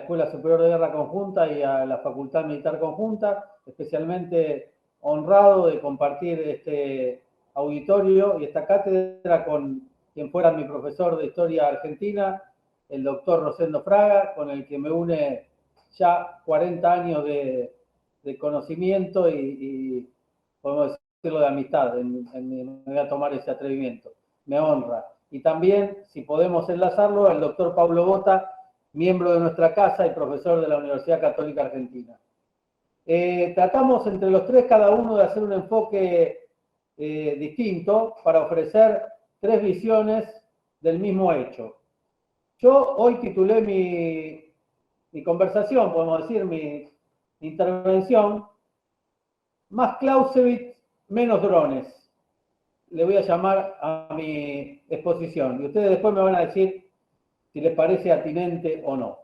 Escuela Superior de Guerra Conjunta y a la Facultad Militar Conjunta, especialmente honrado de compartir este auditorio y esta cátedra con quien fuera mi profesor de Historia Argentina, el doctor Rosendo Fraga, con el que me une ya 40 años de conocimiento y podemos decirlo de amistad, me voy a tomar ese atrevimiento, me honra. Y también, si podemos enlazarlo, al doctor Pablo Bota, miembro de nuestra casa y profesor de la Universidad Católica Argentina. Tratamos entre los tres, cada uno, de hacer un enfoque distinto para ofrecer tres visiones del mismo hecho. Yo hoy titulé mi conversación, podemos decir, mi intervención, Más Clausewitz, menos drones. Le voy a llamar a mi exposición y ustedes después me van a decir si les parece atinente o no.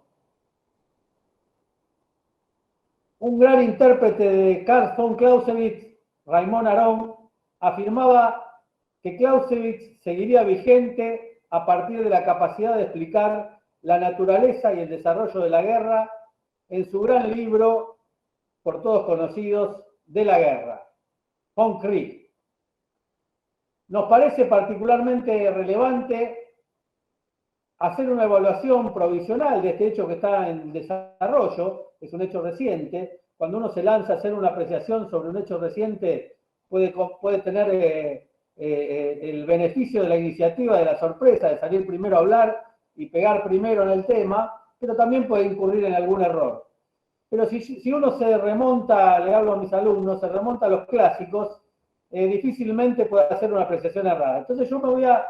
Un gran intérprete de Karl von Clausewitz, Raymond Aron, afirmaba que Clausewitz seguiría vigente a partir de la capacidad de explicar la naturaleza y el desarrollo de la guerra en su gran libro, por todos conocidos, De la guerra, Von Krieg. Nos parece particularmente relevante hacer una evaluación provisional de este hecho que está en desarrollo, es un hecho reciente. Cuando uno se lanza a hacer una apreciación sobre un hecho reciente, puede tener el beneficio de la iniciativa, de la sorpresa, de salir primero a hablar y pegar primero en el tema, pero también puede incurrir en algún error. Pero si uno se remonta, le hablo a mis alumnos, se remonta a los clásicos, difícilmente puede hacer una apreciación errada. Entonces yo me voy a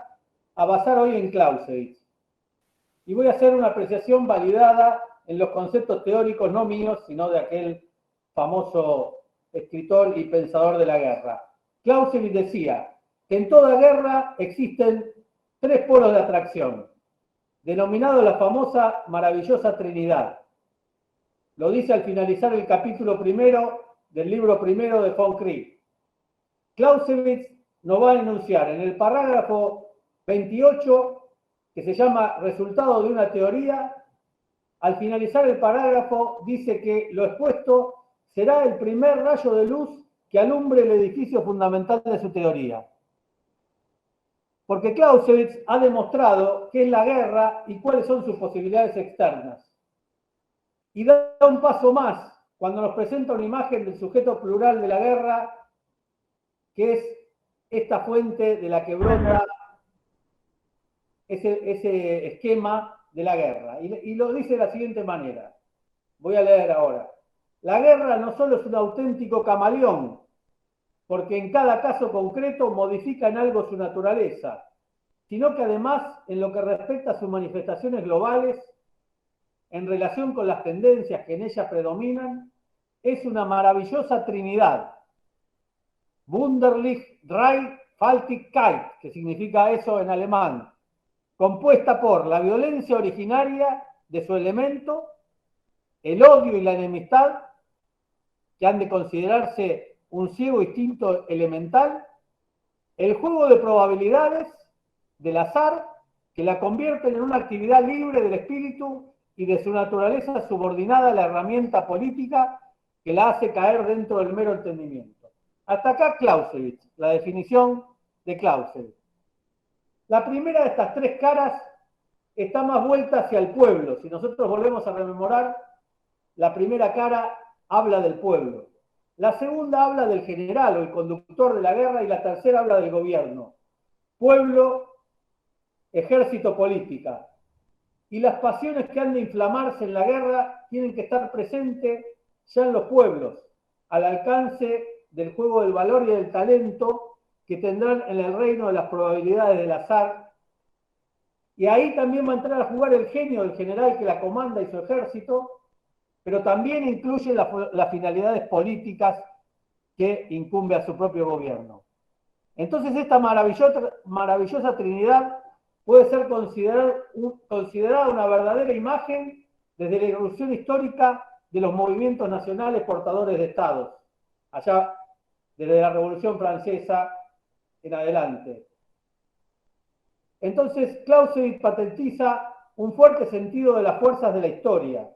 basar hoy en Clausewitz. Y voy a hacer una apreciación validada en los conceptos teóricos, no míos, sino de aquel famoso escritor y pensador de la guerra. Clausewitz decía que en toda guerra existen tres polos de atracción, denominados la famosa maravillosa Trinidad. Lo dice al finalizar el capítulo primero del libro primero de Von Krieg. Clausewitz nos va a enunciar en el parágrafo 28, que se llama Resultado de una teoría. Al finalizar el parágrafo dice que lo expuesto será el primer rayo de luz que alumbre el edificio fundamental de su teoría. Porque Clausewitz ha demostrado qué es la guerra y cuáles son sus posibilidades externas. Y da un paso más cuando nos presenta una imagen del sujeto plural de la guerra, que es esta fuente de la que brota ese esquema de la guerra. Y lo dice de la siguiente manera. Voy a leer ahora. La guerra no solo es un auténtico camaleón, porque en cada caso concreto modifica en algo su naturaleza, sino que además, en lo que respecta a sus manifestaciones globales, en relación con las tendencias que en ella predominan, es una maravillosa trinidad. Wunderlich Dreifaltigkeit, que significa eso en alemán, compuesta por la violencia originaria de su elemento, el odio y la enemistad, que han de considerarse un ciego instinto elemental, el juego de probabilidades del azar, que la convierten en una actividad libre del espíritu y de su naturaleza subordinada a la herramienta política que la hace caer dentro del mero entendimiento. Hasta acá Clausewitz, la definición de Clausewitz. La primera de estas tres caras está más vuelta hacia el pueblo. Si nosotros volvemos a rememorar, la primera cara habla del pueblo. La segunda habla del general o el conductor de la guerra y la tercera habla del gobierno. Pueblo, ejército, política. Y las pasiones que han de inflamarse en la guerra tienen que estar presentes ya en los pueblos, al alcance del juego del valor y del talento que tendrán en el reino de las probabilidades del azar. Y ahí también va a entrar a jugar el genio del general que la comanda y su ejército, pero también incluye las finalidades políticas que incumbe a su propio gobierno. Entonces esta maravillosa trinidad puede ser considerada una verdadera imagen desde la irrupción histórica de los movimientos nacionales portadores de estados, allá desde la Revolución Francesa en adelante. Entonces Clausewitz patentiza un fuerte sentido de las fuerzas de la historia,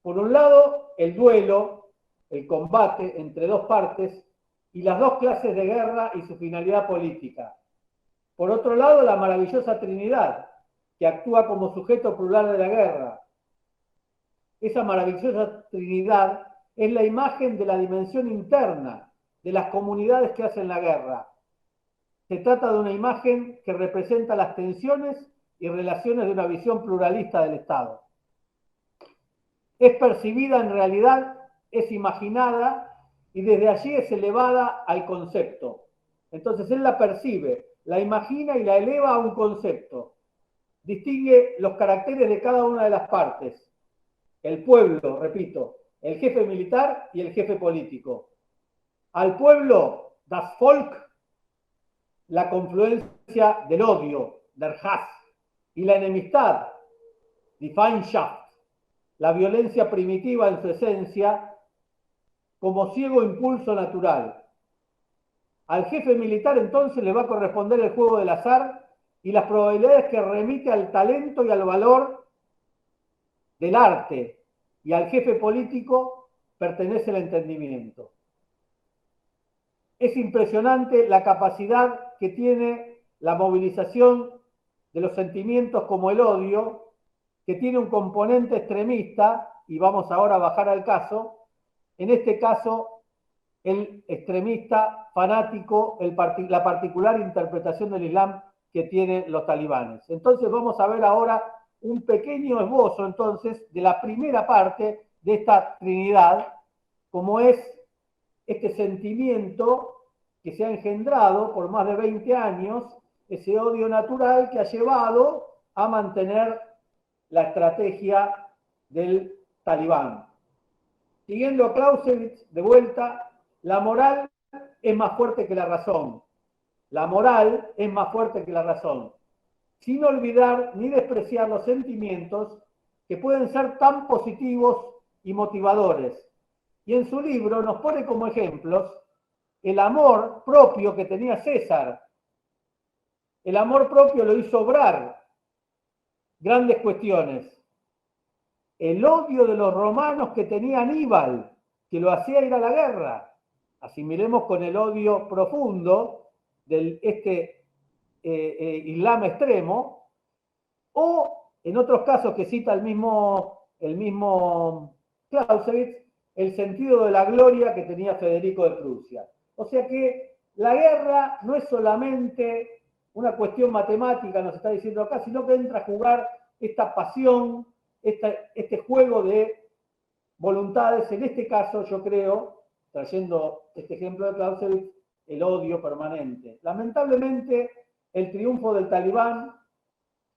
Por un lado, el duelo, el combate entre dos partes y las dos clases de guerra y su finalidad política. Por otro lado, la maravillosa Trinidad, que actúa como sujeto plural de la guerra. Esa maravillosa Trinidad es la imagen de la dimensión interna de las comunidades que hacen la guerra. Se trata de una imagen que representa las tensiones y relaciones de una visión pluralista del Estado. Es percibida en realidad, es imaginada y desde allí es elevada al concepto. Entonces él la percibe, la imagina y la eleva a un concepto. Distingue los caracteres de cada una de las partes. El pueblo, repito, el jefe militar y el jefe político. Al pueblo, das Volk, la confluencia del odio, der Hass, y la enemistad, die Feindschaft, la violencia primitiva en su esencia, como ciego impulso natural. Al jefe militar entonces le va a corresponder el juego del azar y las probabilidades que remite al talento y al valor del arte, y al jefe político pertenece el entendimiento. Es impresionante la capacidad que tiene la movilización de los sentimientos como el odio, que tiene un componente extremista, y vamos ahora a bajar al caso, en este caso el extremista fanático, la particular interpretación del Islam que tienen los talibanes. Entonces vamos a ver ahora un pequeño esbozo entonces de la primera parte de esta Trinidad, como es este sentimiento que se ha engendrado por más de 20 años, ese odio natural que ha llevado a mantener la estrategia del talibán. Siguiendo a Clausewitz, de vuelta, la moral es más fuerte que la razón. La moral es más fuerte que la razón. Sin olvidar ni despreciar los sentimientos que pueden ser tan positivos y motivadores. Y en su libro nos pone como ejemplos el amor propio que tenía César. El amor propio lo hizo obrar grandes cuestiones. El odio de los romanos que tenía Aníbal, que lo hacía ir a la guerra. Asimilemos con el odio profundo del Islam extremo, o en otros casos que cita el mismo Clausewitz, el sentido de la gloria que tenía Federico de Prusia. O sea que la guerra no es solamente una cuestión matemática, nos está diciendo acá, sino que entra a jugar esta pasión, este juego de voluntades. En este caso, yo creo, trayendo este ejemplo de Clausewitz, el odio permanente. Lamentablemente, el triunfo del talibán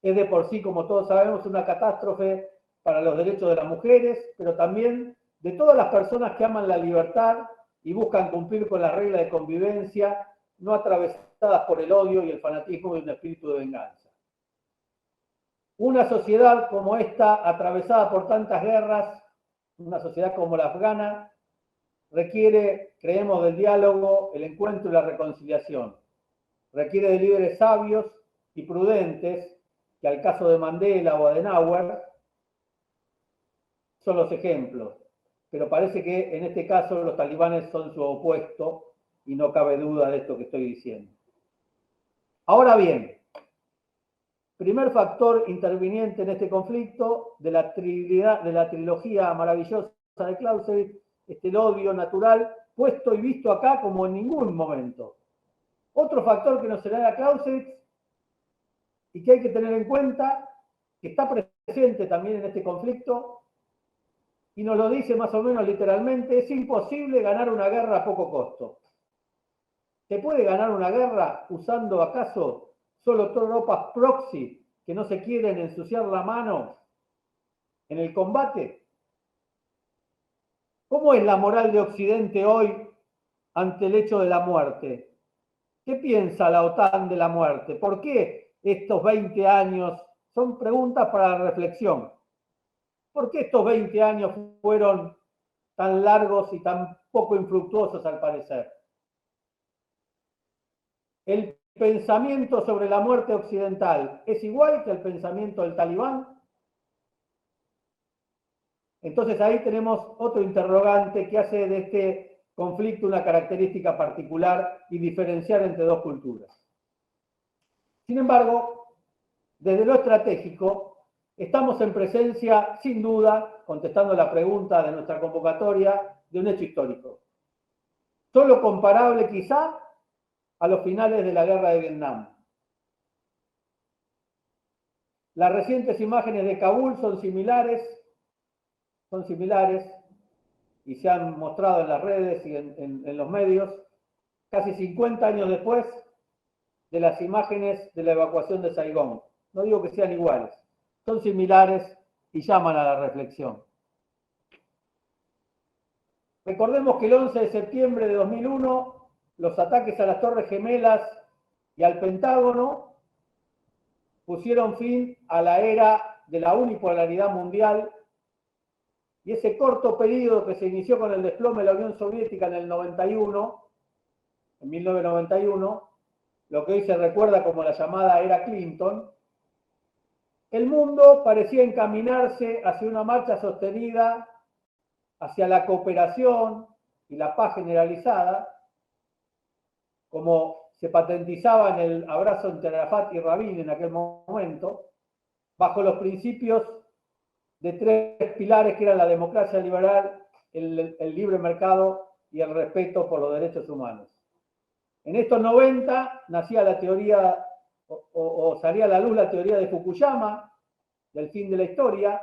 es de por sí, como todos sabemos, una catástrofe para los derechos de las mujeres, pero también de todas las personas que aman la libertad y buscan cumplir con las reglas de convivencia, no atravesadas por el odio y el fanatismo de un espíritu de venganza. Una sociedad como esta, atravesada por tantas guerras, una sociedad como la afgana, requiere, creemos, del diálogo, el encuentro y la reconciliación. Requiere de líderes sabios y prudentes, que al caso de Mandela o Adenauer son los ejemplos. Pero parece que en este caso los talibanes son su opuesto y no cabe duda de esto que estoy diciendo. Ahora bien, primer factor interviniente en este conflicto de la trilogía maravillosa de Clausewitz, el odio natural, puesto y visto acá como en ningún momento. Otro factor que nos señala Clausewitz y que hay que tener en cuenta, que está presente también en este conflicto, y nos lo dice más o menos literalmente, es imposible ganar una guerra a poco costo. ¿Se puede ganar una guerra usando acaso solo tropas proxy que no se quieren ensuciar la mano en el combate? ¿Cómo es la moral de Occidente hoy ante el hecho de la muerte? ¿Qué piensa la OTAN de la muerte? ¿Por qué estos 20 años? Son preguntas para la reflexión. ¿Por qué estos 20 años fueron tan largos y tan poco infructuosos al parecer? ¿El pensamiento sobre la muerte occidental es igual que el pensamiento del talibán? Entonces ahí tenemos otro interrogante que hace de este conflicto una característica particular y diferenciar entre dos culturas. Sin embargo, desde lo estratégico, estamos en presencia, sin duda, contestando la pregunta de nuestra convocatoria, de un hecho histórico. Solo comparable quizá a los finales de la guerra de Vietnam. Las recientes imágenes de Kabul son similares y se han mostrado en las redes y en los medios, casi 50 años después de las imágenes de la evacuación de Saigón. No digo que sean iguales, son similares y llaman a la reflexión. Recordemos que el 11 de septiembre de 2001, los ataques a las Torres Gemelas y al Pentágono pusieron fin a la era de la unipolaridad mundial, y ese corto periodo que se inició con el desplome de la Unión Soviética en el 1991, lo que hoy se recuerda como la llamada era Clinton, el mundo parecía encaminarse hacia una marcha sostenida hacia la cooperación y la paz generalizada, como se patentizaba en el abrazo entre Arafat y Rabin en aquel momento, bajo los principios de tres pilares que eran la democracia liberal, el libre mercado y el respeto por los derechos humanos. En estos 90 nacía la teoría, o salía a la luz la teoría de Fukuyama, del fin de la historia.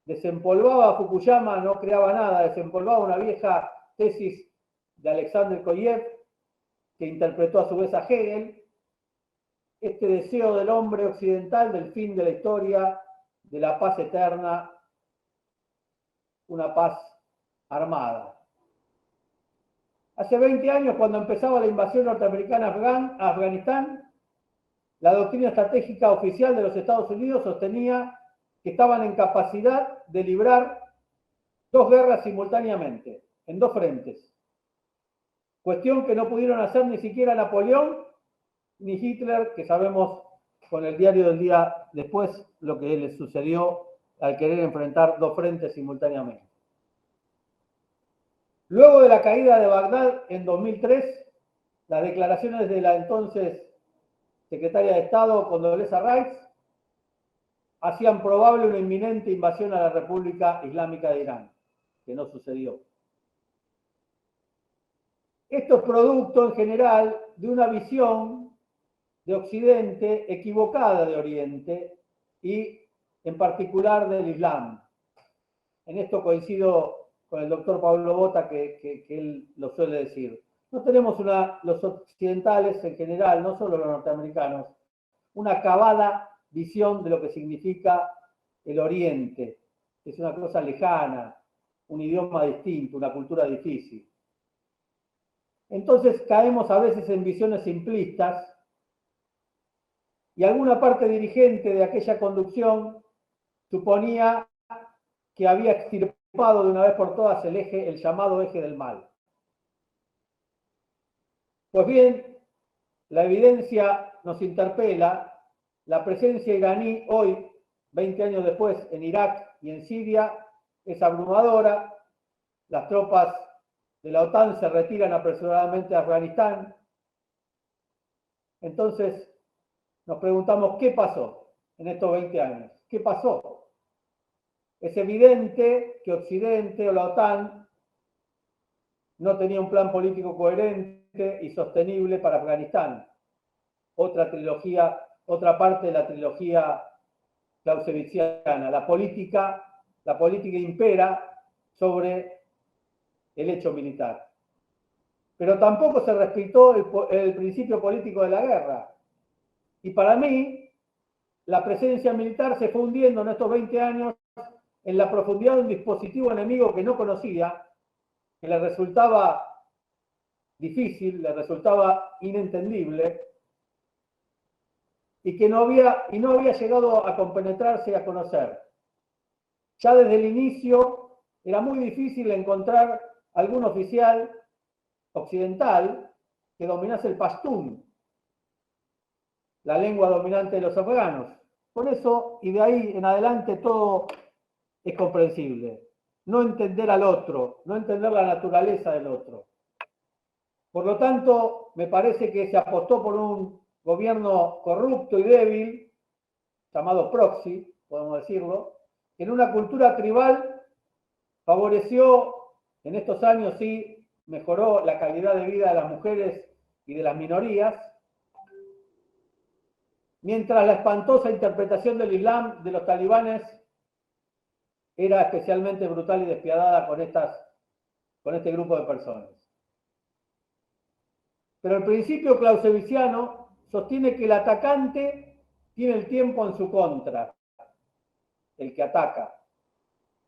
Desempolvaba Fukuyama, no creaba nada, desempolvaba una vieja tesis de Alexander Koyev, que interpretó a su vez a Hegel, este deseo del hombre occidental del fin de la historia, de la paz eterna, una paz armada. Hace 20 años, cuando empezaba la invasión norteamericana a Afganistán, la doctrina estratégica oficial de los Estados Unidos sostenía que estaban en capacidad de librar dos guerras simultáneamente, en dos frentes. Cuestión que no pudieron hacer ni siquiera Napoleón ni Hitler, que sabemos con el diario del día después lo que les sucedió al querer enfrentar dos frentes simultáneamente. Luego de la caída de Bagdad en 2003, las declaraciones de la entonces secretaria de Estado, Condoleezza Rice, hacían probable una inminente invasión a la República Islámica de Irán, que no sucedió. Esto es producto en general de una visión de Occidente equivocada de Oriente y en particular del Islam. En esto coincido con el doctor Pablo Bota, que él lo suele decir. No tenemos los occidentales en general, no solo los norteamericanos, una acabada visión de lo que significa el Oriente. Es una cosa lejana, un idioma distinto, una cultura difícil. Entonces caemos a veces en visiones simplistas y alguna parte dirigente de aquella conducción suponía que había extirpado de una vez por todas el llamado eje del mal. Pues bien, la evidencia nos interpela. La presencia iraní hoy, 20 años después, en Irak y en Siria, es abrumadora. Las tropas de la OTAN se retiran apresuradamente de Afganistán. Entonces, nos preguntamos, ¿qué pasó en estos 20 años? ¿Qué pasó? Es evidente que Occidente o la OTAN no tenía un plan político coherente y sostenible para Afganistán. Otra parte de la trilogía clausewitziana. La política impera sobre el hecho militar. Pero tampoco se respetó el principio político de la guerra. Y para mí, la presencia militar se fue hundiendo en estos 20 años en la profundidad de un dispositivo enemigo que no conocía, que le resultaba difícil, le resultaba inentendible, y que no había llegado a compenetrarse y a conocer. Ya desde el inicio era muy difícil encontrar algún oficial occidental que dominase el pastún, la lengua dominante de los afganos. Por eso, y de ahí en adelante, todo es comprensible. No entender al otro, no entender la naturaleza del otro. Por lo tanto, me parece que se apostó por un gobierno corrupto y débil, llamado proxy, podemos decirlo, en una cultura tribal favoreció, en estos años sí, mejoró la calidad de vida de las mujeres y de las minorías, mientras la espantosa interpretación del Islam de los talibanes era especialmente brutal y despiadada con este grupo de personas. Pero el principio clausewitziano sostiene que el atacante tiene el tiempo en su contra, el que ataca.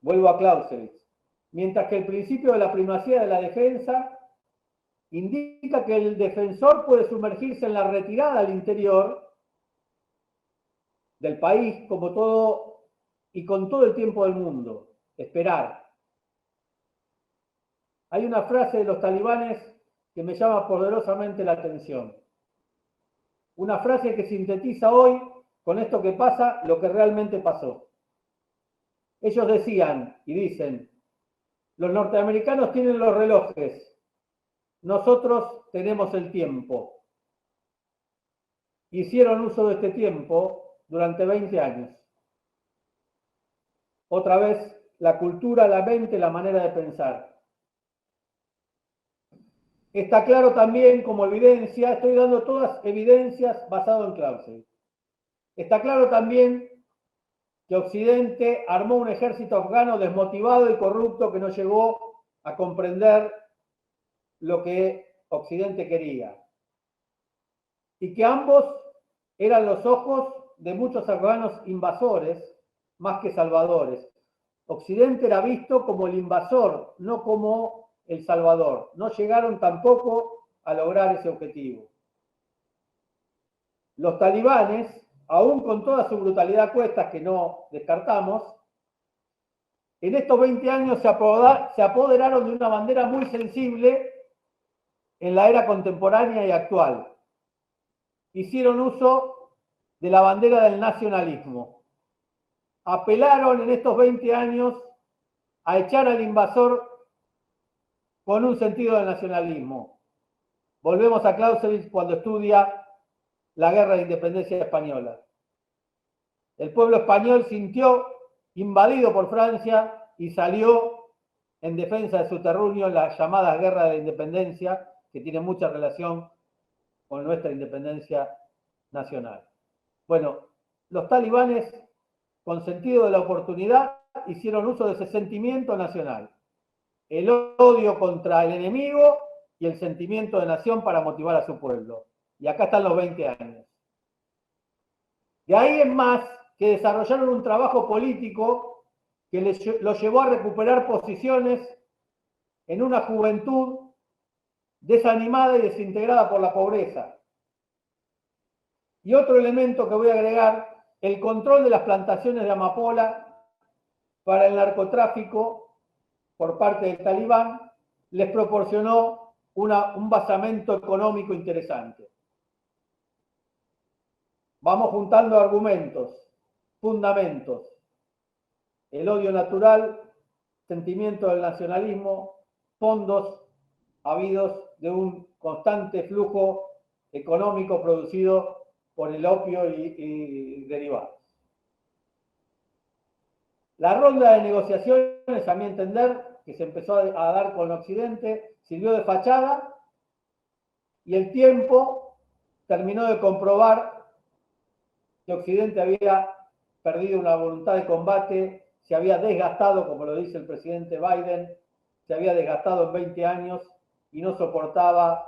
Vuelvo a Clausewitz. Mientras que el principio de la primacía de la defensa indica que el defensor puede sumergirse en la retirada al interior del país como todo y con todo el tiempo del mundo. Esperar. Hay una frase de los talibanes que me llama poderosamente la atención. Una frase que sintetiza hoy, con esto que pasa, lo que realmente pasó. Ellos decían y dicen, los norteamericanos tienen los relojes, nosotros tenemos el tiempo. Hicieron uso de este tiempo durante 20 años. Otra vez, la cultura, la mente, la manera de pensar. Está claro también como evidencia, estoy dando todas evidencias basadas en Clausewitz. Está claro también que Occidente armó un ejército afgano desmotivado y corrupto que no llegó a comprender lo que Occidente quería. Y que ambos eran los ojos de muchos afganos invasores más que salvadores. Occidente era visto como el invasor, no como el salvador. No llegaron tampoco a lograr ese objetivo. Los talibanes, aún con toda su brutalidad a cuestas, que no descartamos, en estos 20 años se apoderaron de una bandera muy sensible en la era contemporánea y actual. Hicieron uso de la bandera del nacionalismo. Apelaron en estos 20 años a echar al invasor con un sentido de nacionalismo. Volvemos a Clausewitz cuando estudia la guerra de independencia española. El pueblo español sintió invadido por Francia y salió en defensa de su terruño en las llamadas guerras de independencia, que tienen mucha relación con nuestra independencia nacional. Bueno, los talibanes, con sentido de la oportunidad, hicieron uso de ese sentimiento nacional. El odio contra el enemigo y el sentimiento de nación para motivar a su pueblo. Y acá están los 20 años. De ahí en más que desarrollaron un trabajo político que los llevó a recuperar posiciones en una juventud desanimada y desintegrada por la pobreza. Y otro elemento que voy a agregar, el control de las plantaciones de amapola para el narcotráfico por parte del talibán les proporcionó un basamento económico interesante. Vamos juntando argumentos, fundamentos, el odio natural, sentimiento del nacionalismo, fondos habidos de un constante flujo económico producido por el opio y derivados. La ronda de negociaciones, a mi entender, que se empezó a dar con Occidente, sirvió de fachada y el tiempo terminó de comprobar que Occidente había perdido una voluntad de combate, se había desgastado, como lo dice el presidente Biden, se había desgastado en 20 años y no soportaba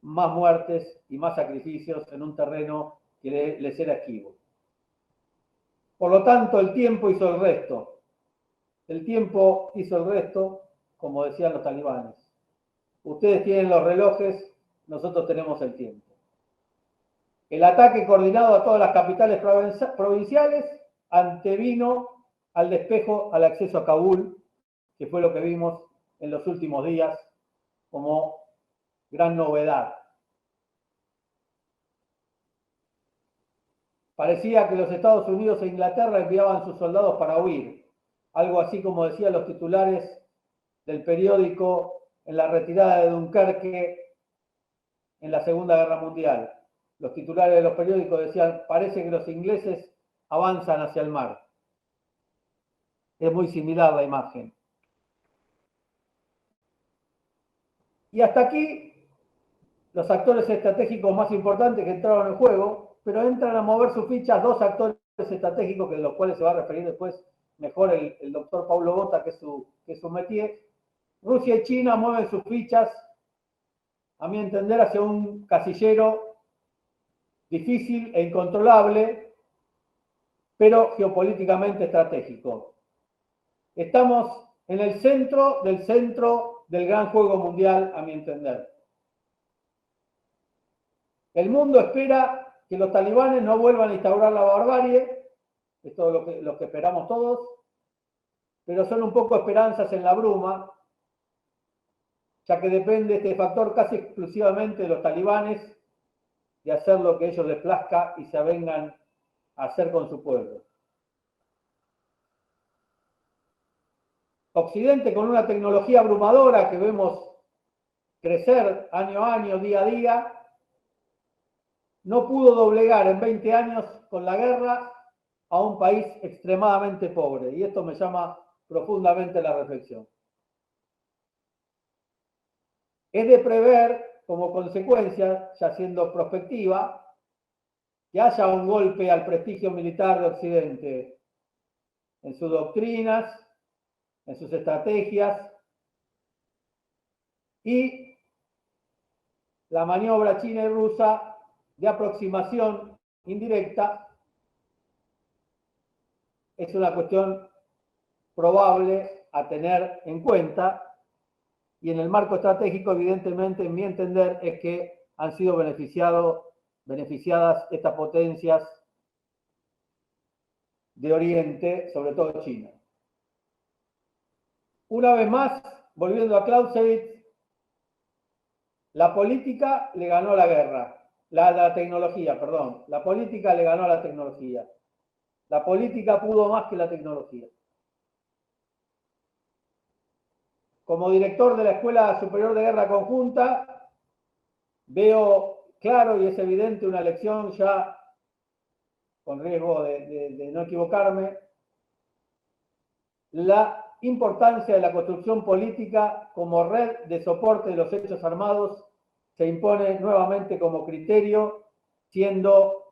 más muertes y más sacrificios en un terreno que les era esquivo. Por lo tanto, el tiempo hizo el resto. El tiempo hizo el resto, como decían los talibanes. Ustedes tienen los relojes, nosotros tenemos el tiempo. El ataque coordinado a todas las capitales provinciales antevino al despejo al acceso a Kabul, que fue lo que vimos en los últimos días como gran novedad. Parecía que los Estados Unidos e Inglaterra enviaban sus soldados para huir, algo así como decían los titulares del periódico en la retirada de Dunkerque en la Segunda Guerra Mundial. Los titulares de los periódicos decían: parece que los ingleses avanzan hacia el mar. Es muy similar la imagen. Y hasta aquí los actores estratégicos más importantes que entraron en juego, pero entran a mover sus fichas dos actores estratégicos, de los cuales se va a referir después mejor el doctor Paulo Botta, que es su métier. Rusia y China mueven sus fichas, a mi entender, hacia un casillero difícil e incontrolable, pero geopolíticamente estratégico. Estamos en el centro del gran juego mundial, a mi entender. El mundo espera que los talibanes no vuelvan a instaurar la barbarie, esto es lo que esperamos todos, pero son un poco esperanzas en la bruma, ya que depende este factor casi exclusivamente de los talibanes de hacer lo que a ellos les plazca y se avengan a hacer con su pueblo. Occidente, con una tecnología abrumadora que vemos crecer año a año, día a día, no pudo doblegar en 20 años con la guerra a un país extremadamente pobre. Y esto me llama profundamente la reflexión. Es de prever, como consecuencia, ya siendo prospectiva, que haya un golpe al prestigio militar de Occidente en sus doctrinas, en sus estrategias, y la maniobra china y rusa de aproximación indirecta es una cuestión probable a tener en cuenta, y en el marco estratégico, evidentemente, en mi entender, es que han sido beneficiadas estas potencias de Oriente, sobre todo China. Una vez más, volviendo a Clausewitz, la política le ganó a la guerra, la tecnología, perdón. La política le ganó a la tecnología. La política pudo más que la tecnología. Como director de la Escuela Superior de Guerra Conjunta, veo claro y es evidente una lección ya, con riesgo de no equivocarme, la importancia de la construcción política como red de soporte de los hechos armados se impone nuevamente como criterio, siendo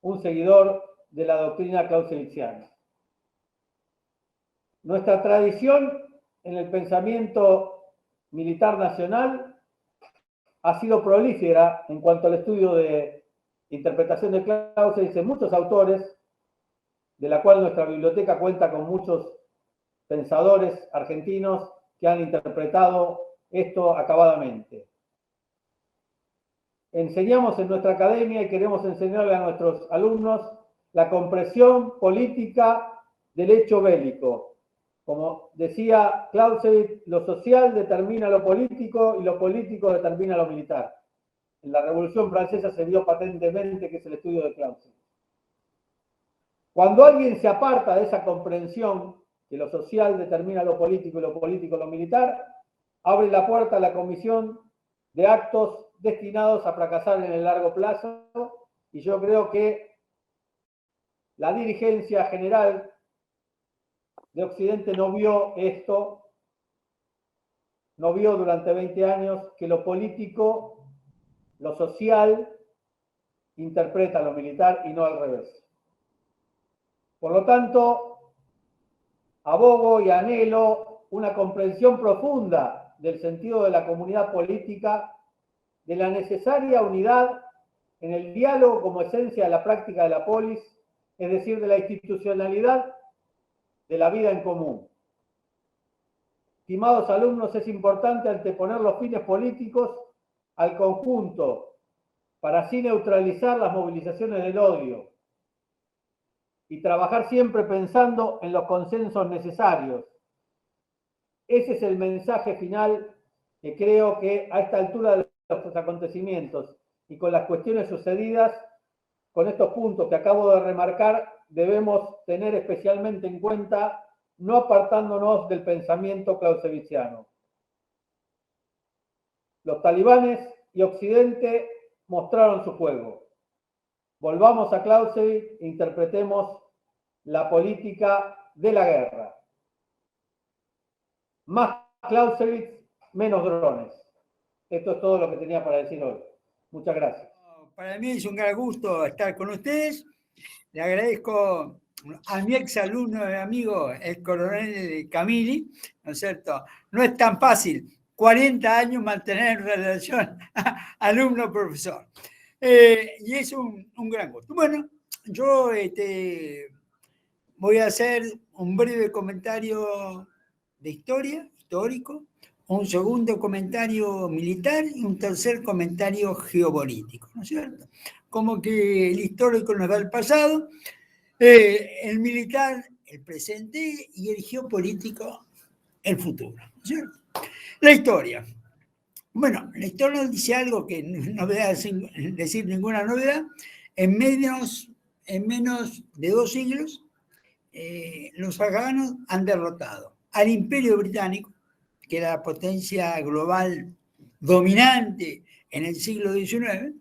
un seguidor de la doctrina clausewitziana. Nuestra tradición en el pensamiento militar nacional ha sido prolífera en cuanto al estudio de interpretación de Clausewitz en muchos autores, de la cual nuestra biblioteca cuenta con muchos pensadores argentinos que han interpretado esto acabadamente. Enseñamos en nuestra academia y queremos enseñarle a nuestros alumnos la comprensión política del hecho bélico. Como decía Clausewitz, lo social determina lo político y lo político determina lo militar. En la Revolución Francesa se vio patentemente que es el estudio de Clausewitz. Cuando alguien se aparta de esa comprensión, que lo social determina lo político y lo político lo militar, abre la puerta a la comisión de actos destinados a fracasar en el largo plazo, y yo creo que la dirigencia general de Occidente no vio esto, no vio durante 20 años que lo político, lo social, interpreta lo militar y no al revés. Por lo tanto, abogo y anhelo una comprensión profunda del sentido de la comunidad política, de la necesaria unidad en el diálogo como esencia de la práctica de la polis, es decir, de la institucionalidad de la vida en común. Estimados alumnos, es importante anteponer los fines políticos al conjunto para así neutralizar las movilizaciones del odio y trabajar siempre pensando en los consensos necesarios. Ese es el mensaje final que creo que a esta altura de los acontecimientos y con las cuestiones sucedidas con estos puntos que acabo de remarcar, debemos tener especialmente en cuenta, no apartándonos del pensamiento clausewitziano. Los talibanes y Occidente mostraron su juego. Volvamos a Clausewitz e interpretemos la política de la guerra. Más Clausewitz, menos drones. Esto es todo lo que tenía para decir hoy. Muchas gracias. Para mí es un gran gusto estar con ustedes. Le agradezco a mi exalumno y amigo, el coronel Camilli, ¿no es cierto? No es tan fácil, 40 años mantener relación alumno-profesor. Y es un gran gusto. Bueno, yo voy a hacer un breve comentario de historia, histórico, un segundo comentario militar y un tercer comentario geopolítico, ¿no es cierto? Como que el histórico nos da el pasado, el militar el presente y el geopolítico el futuro, ¿no es cierto? La historia. Bueno, la historia nos dice algo que no voy a decir ninguna novedad. En menos de 2 siglos, los afganos han derrotado al Imperio Británico, que era la potencia global dominante en el siglo XIX,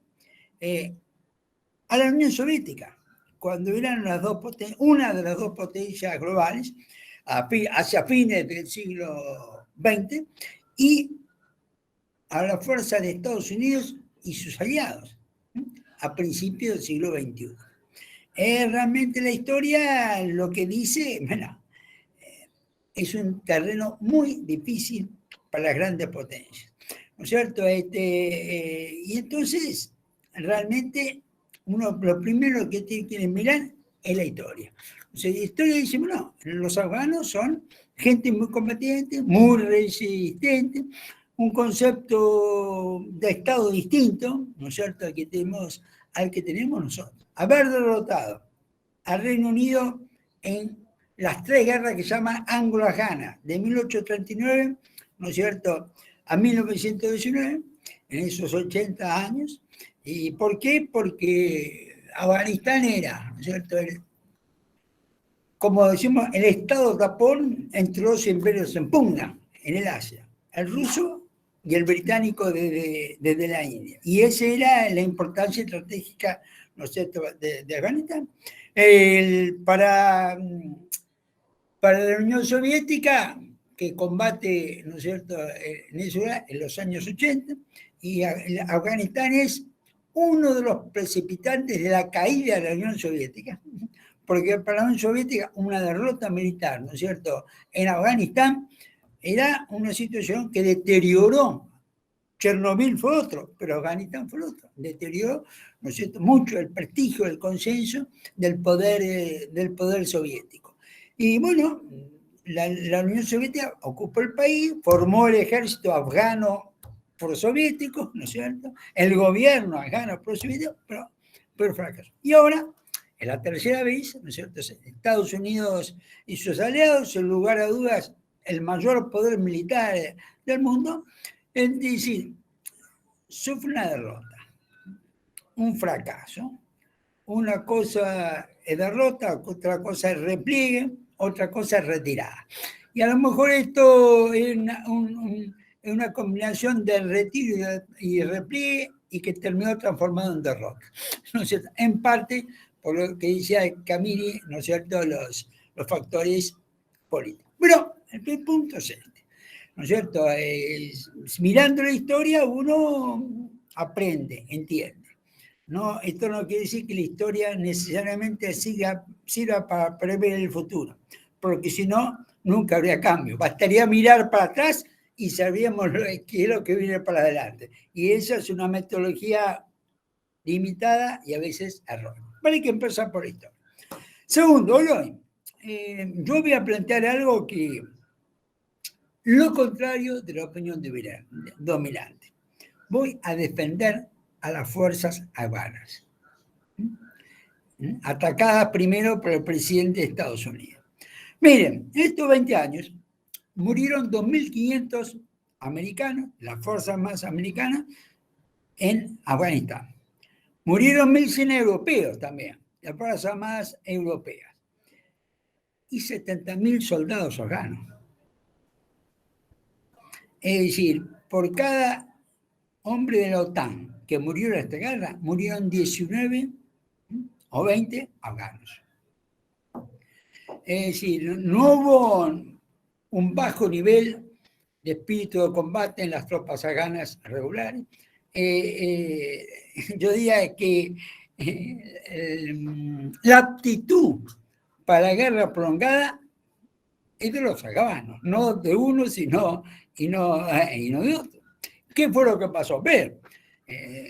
a la Unión Soviética, cuando eran una de las dos potencias globales, hacia fines del siglo XX, y a la fuerza de Estados Unidos y sus aliados, a principios del siglo XXI. Realmente la historia lo que dice, bueno, es un terreno muy difícil para las grandes potencias, ¿no es cierto? Y entonces, realmente, lo primero que tiene que mirar es la historia. O sea, la historia dice, bueno, los afganos son gente muy combatiente, muy resistente, un concepto de Estado distinto, ¿no es cierto?, al que tenemos nosotros. Haber derrotado al Reino Unido en las 3 guerras que se llaman anglo-afganas, de 1839, ¿no es cierto?, a 1919, en esos 80 años. ¿Y por qué? Porque Afganistán era, ¿no es cierto?, como decimos, el estado tapón entre 2 imperios en pugna en el Asia, el ruso y el británico desde la India. Y esa era la importancia estratégica, ¿no es cierto?, de Afganistán. Para la Unión Soviética, que combate, ¿no es cierto?, en los años 80, y Afganistán es uno de los precipitantes de la caída de la Unión Soviética, porque para la Unión Soviética una derrota militar, ¿no es cierto?, en Afganistán era una situación que deterioró. Chernobyl fue otro, pero Afganistán fue otro. Deterioró, ¿no es cierto?, mucho el prestigio, el consenso del poder soviético. Y bueno, la Unión Soviética ocupó el país, formó el ejército afgano prosoviético, ¿no es cierto?, el gobierno afgano prosoviético, pero fracasó. Y ahora, en la tercera vez, ¿no es cierto?, Estados Unidos y sus aliados, sin lugar a dudas, el mayor poder militar del mundo, es decir, sufre una derrota, un fracaso. Una cosa es derrota, otra cosa es repliegue, otra cosa es retirada. Y a lo mejor esto es una combinación de retiro y repliegue y que terminó transformado en derrota, ¿no es cierto?, en parte por lo que decía Camilli, ¿no es cierto?, los factores políticos. Pero el punto es este, ¿no es cierto? Mirando la historia uno aprende, entiende. No, esto no quiere decir que la historia necesariamente sirva para prever el futuro, porque si no, nunca habría cambio. Bastaría mirar para atrás y sabríamos qué es lo que viene para adelante. Y esa es una metodología limitada y a veces errónea. Vale, hay que empezar por esto. Segundo, yo voy a plantear algo que lo contrario de la opinión dominante. Voy a defender a las fuerzas afganas, atacadas primero por el presidente de Estados Unidos. Miren, en estos 20 años murieron 2.500 americanos, las fuerzas más americanas, en Afganistán. Murieron 1.100 europeos también, las Fuerzas Armadas europeas, y 70.000 soldados afganos. Es decir, por cada hombre de la OTAN que murió en esta guerra, murieron 19 o 20 afganos. Es decir, no hubo un bajo nivel de espíritu de combate en las tropas afganas regulares. Yo diría que la aptitud para la guerra prolongada es de los afganos, no de uno, sino y no de otro. ¿Qué fue lo que pasó? Ver,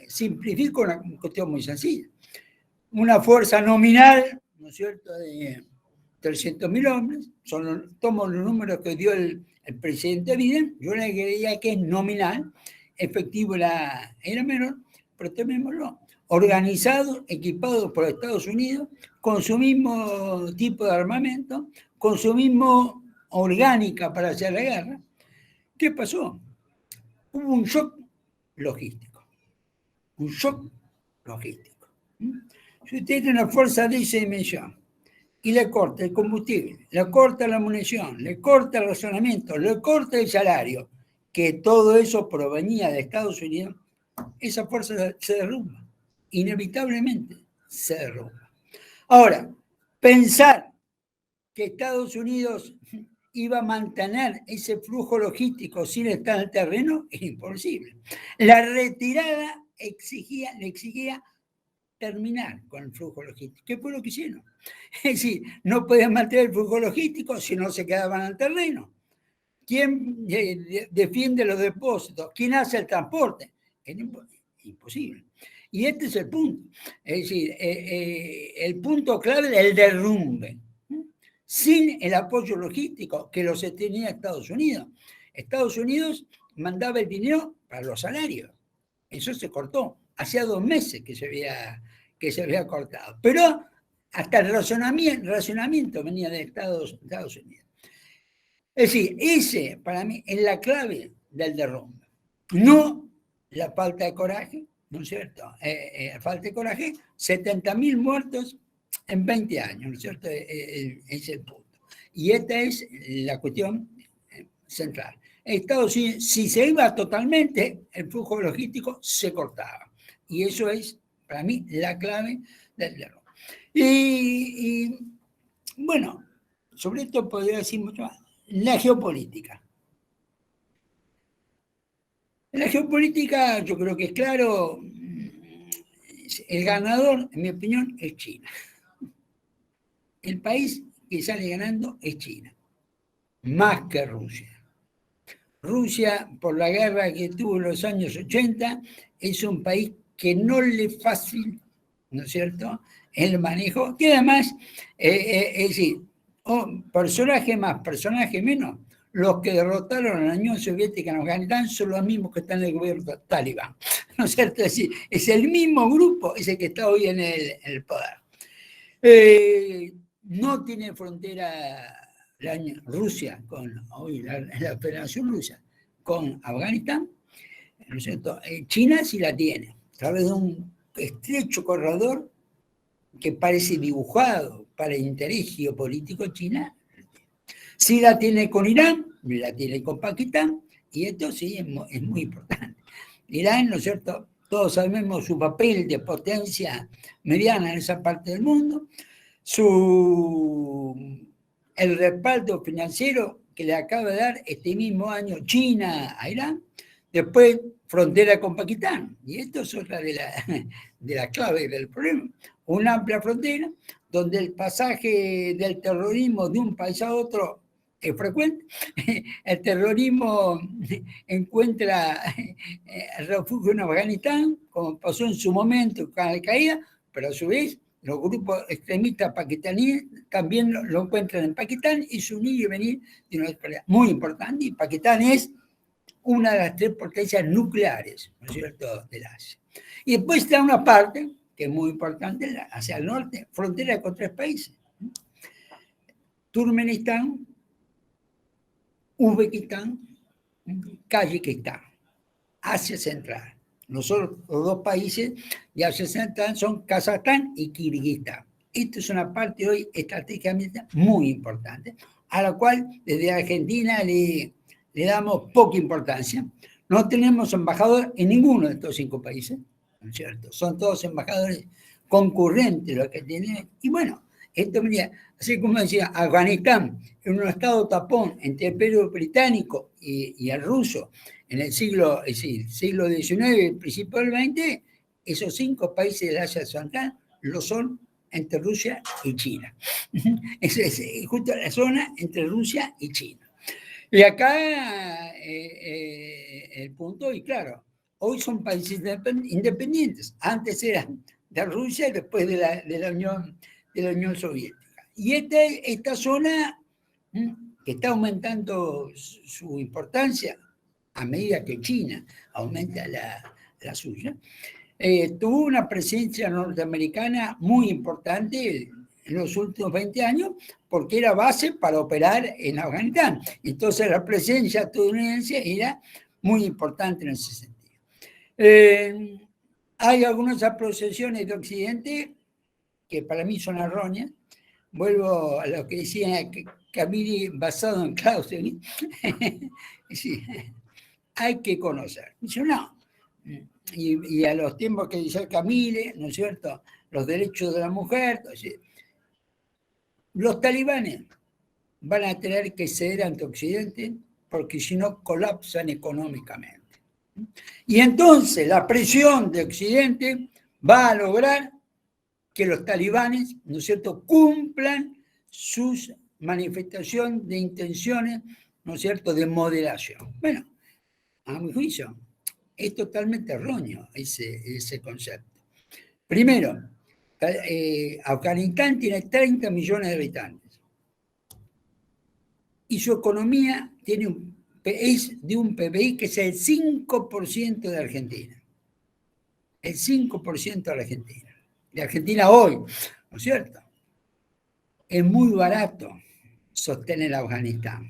simplifico una cuestión muy sencilla. Una fuerza nominal, ¿no es cierto?, de 300.000 hombres, tomo los números que dio el presidente Biden, yo le creía que es nominal, efectivo era menor, pero tomémoslo, organizado, equipado por Estados Unidos, con su mismo tipo de armamento, con su mismo orgánica para hacer la guerra. ¿Qué pasó? Hubo un shock logístico. Un shock logístico. Si usted tiene una fuerza de esa dimensión y le corta el combustible, le corta la munición, le corta el racionamiento, le corta el salario, que todo eso provenía de Estados Unidos, esa fuerza se derrumba. Inevitablemente se derrumba. Ahora, pensar que Estados Unidos iba a mantener ese flujo logístico sin estar en el terreno es imposible. La retirada le exigía terminar con el flujo logístico. ¿Qué fue lo que hicieron? Es decir, no podían mantener el flujo logístico si no se quedaban en el terreno. ¿Quién defiende los depósitos? ¿Quién hace el transporte? Es imposible. Y este es el punto. Es decir, el punto clave es el derrumbe. Sin el apoyo logístico que los tenía Estados Unidos. Estados Unidos mandaba el dinero para los salarios. Eso se cortó. Hacía 2 meses que se había cortado. Pero hasta el racionamiento venía de Estados Unidos. Es decir, ese para mí es la clave del derrumbe. No la falta de coraje, ¿no es cierto? Falta de coraje, 70.000 muertos en 20 años, ¿no es cierto? Es el punto. Y esta es la cuestión central. Estados Unidos, si se iba totalmente, el flujo logístico se cortaba. Y eso es, para mí, la clave del derrumbe. Y bueno, sobre esto podría decir mucho más. La geopolítica. La geopolítica, yo creo que es claro, el ganador, en mi opinión, es China. El país que sale ganando es China, más que Rusia. Rusia, por la guerra que tuvo en los años 80, es un país que no le es fácil, ¿no es cierto?, el manejo, que además, es decir, personaje más, personaje menos, los que derrotaron a la Unión Soviética en Afganistán son los mismos que están en el gobierno talibán, ¿no es cierto? Es decir, es el mismo grupo, ese que está hoy en el poder. No tiene frontera Rusia con hoy la Federación Rusa con Afganistán, ¿no es cierto? China sí la tiene, a través de un estrecho corredor que parece dibujado para el interés geopolítico China. Sí la tiene con Irán, la tiene con Pakistán, y esto sí es muy importante. Irán, ¿no es cierto? Todos sabemos su papel de potencia mediana en esa parte del mundo, el respaldo financiero que le acaba de dar este mismo año China a Irán, después frontera con Pakistán, y esto es otra de la clave del problema, una amplia frontera donde el pasaje del terrorismo de un país a otro es frecuente. El terrorismo encuentra refugio en Afganistán, como pasó en su momento con Al-Qaeda, pero a su vez los grupos extremistas pakistaníes también lo encuentran en Pakistán y su ir y venir de una escalera muy importante. Y Pakistán es una de las 3 potencias nucleares, ¿no es cierto?, del Asia. Y después está una parte que es muy importante hacia el norte, frontera con 3 países. Turkmenistán, Uzbekistán, Kazajistán, Asia Central. Los otros dos países de Asia Central son Kazajstán y Kirguistán. Esto es una parte hoy estratégicamente muy importante, a la cual desde Argentina le damos poca importancia. No tenemos embajador en ninguno de estos 5 países, ¿no es cierto? Son todos embajadores concurrentes los que tienen. Y bueno, esto, mira, así como decía, Afganistán es un estado tapón entre el imperio británico y el ruso en el siglo XIX y el principio del XX, esos 5 países del Asia Central lo son entre Rusia y China. Es justo la zona entre Rusia y China. Y acá el punto, y claro, hoy son países independientes. Antes eran de Rusia y después de la Unión Soviética. Y esta zona, que está aumentando su importancia a medida que China aumenta la suya, tuvo una presencia norteamericana muy importante en los últimos 20 años, porque era base para operar en Afganistán. Entonces la presencia estadounidense era muy importante en ese sentido. Hay algunas apreciaciones de Occidente que para mí son erróneas. Vuelvo a lo que decía Camilli basado en Clausewitz. Sí, hay que conocer. Dice, no. Y a los tiempos que decía Camille, ¿no es cierto?, los derechos de la mujer. Entonces, los talibanes van a tener que ceder ante Occidente porque si no colapsan económicamente. Y entonces la presión de Occidente va a lograr que los talibanes, ¿no es cierto?, cumplan sus manifestaciones de intenciones, ¿no es cierto?, de moderación. Bueno, a mi juicio, es totalmente erróneo ese concepto. Primero, Afganistán tiene 30 millones de habitantes y su economía es de un PBI que es el 5% de Argentina. El 5% de la Argentina. De Argentina hoy, ¿no es cierto? Es muy barato sostener Afganistán.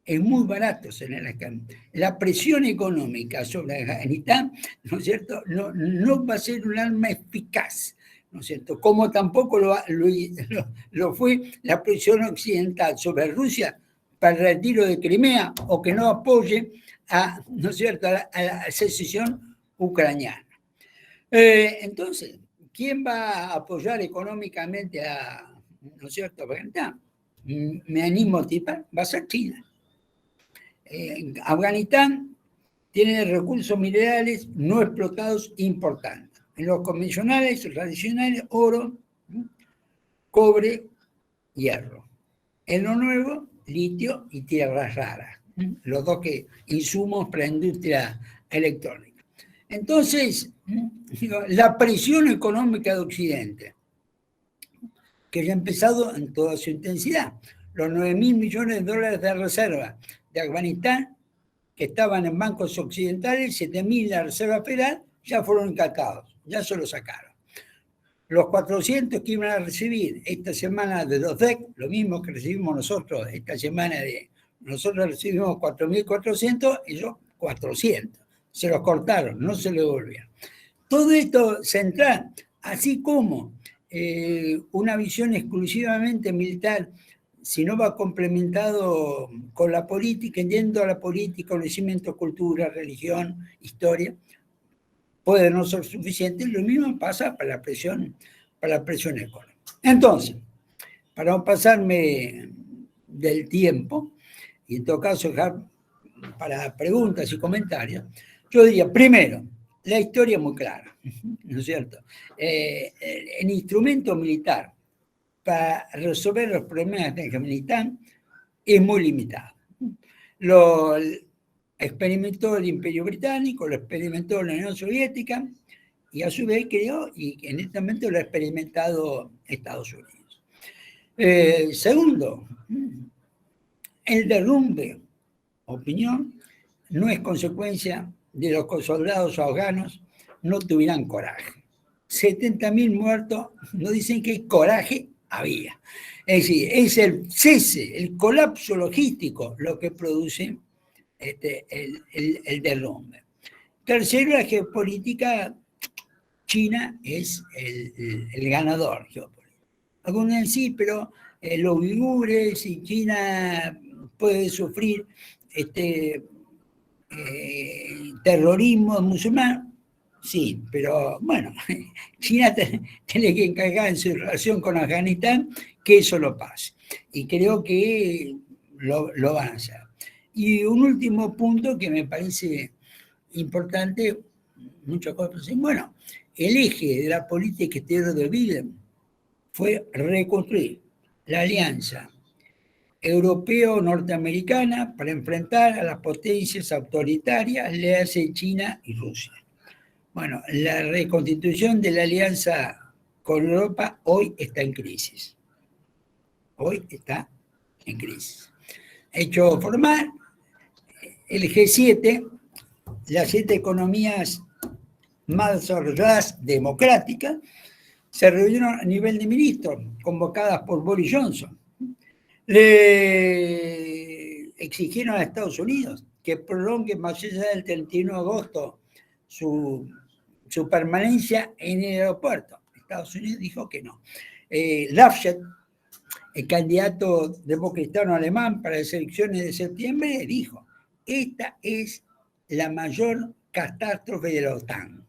Es muy barato sostener Afganistán. La presión económica sobre Afganistán, ¿no es cierto?, no va a ser un arma eficaz, ¿no es cierto?, como tampoco lo fue la presión occidental sobre Rusia para el retiro de Crimea o que no apoye ¿no es cierto?, a la secesión ucraniana. Entonces, ¿quién va a apoyar económicamente ¿no es cierto?, Afganistán? Me animo a anticipar, va a ser China. Afganistán tiene recursos minerales no explotados importantes. En los convencionales, tradicionales, oro, cobre, hierro. En lo nuevo, litio y tierras raras. Los dos insumos para la industria electrónica. Entonces, la presión económica de Occidente, que ya ha empezado en toda su intensidad. Los 9.000 millones de dólares de reserva de Afganistán, que estaban en bancos occidentales, 7.000 de la Reserva Federal, ya fueron encartados, ya se los sacaron. Los 400 que iban a recibir esta semana de los DEC, lo mismo que recibimos nosotros esta semana nosotros recibimos 4.400, ellos 400. Se los cortaron, no se les devolvieron. Todo esto central, así como una visión exclusivamente militar, si no va complementado con la política, yendo a la política, conocimiento, cultura, religión, historia, puede no ser suficiente. Lo mismo pasa para la presión económica. Entonces, para no pasarme del tiempo, y en todo caso dejar para preguntas y comentarios, yo diría, primero, la historia es muy clara, ¿no es cierto? El instrumento militar para resolver los problemas de Afganistán es muy limitado. Lo experimentó el Imperio Británico, lo experimentó la Unión Soviética y a su vez creo, y en este momento lo ha experimentado Estados Unidos. Segundo, el derrumbe, opinión, no es consecuencia de los soldados afganos no tuvieran coraje. 70.000 muertos, no dicen qué coraje había. Es decir, es el cese, el colapso logístico lo que produce el derrumbe. Tercero, la geopolítica. China es el ganador geopolítico. Algunos dicen sí, pero los uigures y China puede sufrir terrorismo musulmán. Sí, pero bueno, China tiene que encargar en su relación con Afganistán que eso lo pase. Y creo que lo van a hacer. Y un último punto que me parece importante, muchas cosas dicen, bueno, el eje de la política exterior de Biden fue reconstruir la alianza europeo-norteamericana para enfrentar a las potencias autoritarias, le hace China y Rusia. Bueno, la reconstitución de la alianza con Europa hoy está en crisis. Hoy está en crisis. Hecho formal, el G7, las 7 economías más desarrolladas democráticas, se reunieron a nivel de ministros, convocadas por Boris Johnson. Le exigieron a Estados Unidos que prolongue más allá del 31 de agosto su permanencia en el aeropuerto. Estados Unidos dijo que no. Laschet, el candidato democristiano alemán para las elecciones de septiembre, dijo: esta es la mayor catástrofe de la OTAN.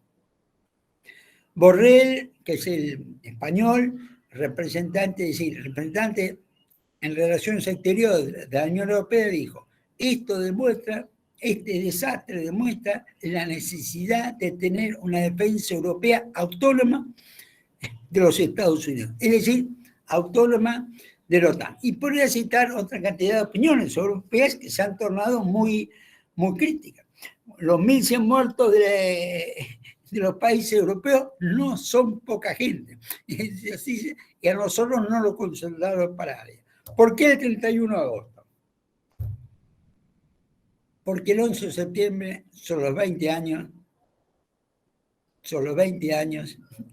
Borrell, que es el español, representante en relaciones exteriores de la Unión Europea, dijo: este desastre demuestra la necesidad de tener una defensa europea autónoma de los Estados Unidos, es decir, autónoma de la OTAN. Y podría citar otra cantidad de opiniones europeas que se han tornado muy, muy críticas. Los 1.100 muertos de los países europeos no son poca gente. Y a nosotros no lo consideraron para área. ¿Por qué el 31 de agosto? Porque el 11 de septiembre son los 20 años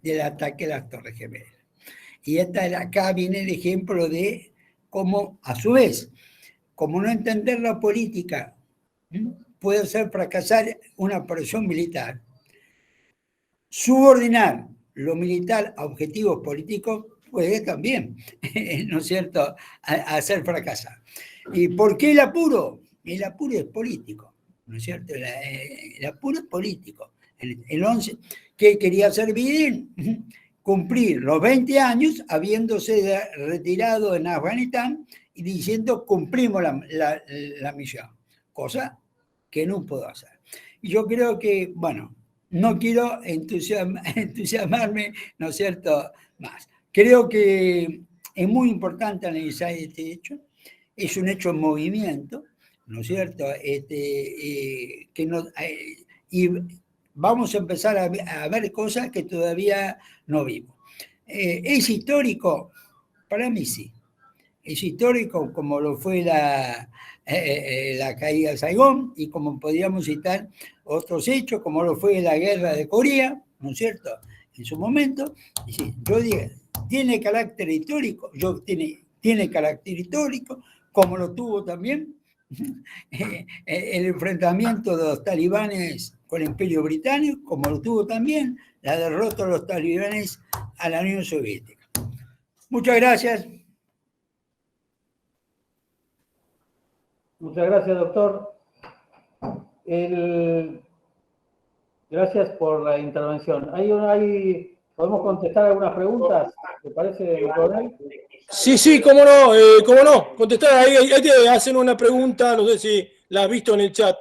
del ataque a las Torres Gemelas. Y acá viene el ejemplo de cómo, a su vez, como no entender la política puede hacer fracasar una operación militar, subordinar lo militar a objetivos políticos puede también, ¿no es cierto?, hacer fracasar. ¿Y por qué el apuro? El apuro es político, ¿no es cierto? El apuro es político. El 11, ¿qué quería hacer Biden? Cumplir los 20 años habiéndose retirado en Afganistán y diciendo cumplimos la misión, cosa que no puedo hacer. Y yo creo que, bueno, no quiero entusiasmarme, ¿no es cierto?, más. Creo que es muy importante analizar este hecho. Es un hecho en movimiento, ¿no es cierto? Y vamos a empezar a ver cosas que todavía no vimos. ¿Es histórico? Para mí sí. Es histórico como lo fue la caída de Saigón y como podríamos citar otros hechos, como lo fue la guerra de Corea, ¿no es cierto?, en su momento. Y sí, yo digo, tiene carácter histórico, tiene carácter histórico, como lo tuvo también el enfrentamiento de los talibanes con el Imperio Británico, como lo tuvo también la derrota de los talibanes a la Unión Soviética. Muchas gracias. Muchas gracias, doctor. Gracias por la intervención. ¿Podemos contestar algunas preguntas? ¿Te parece, coronel? Sí, cómo no. Contestar, ahí te hacen una pregunta, no sé si la has visto en el chat.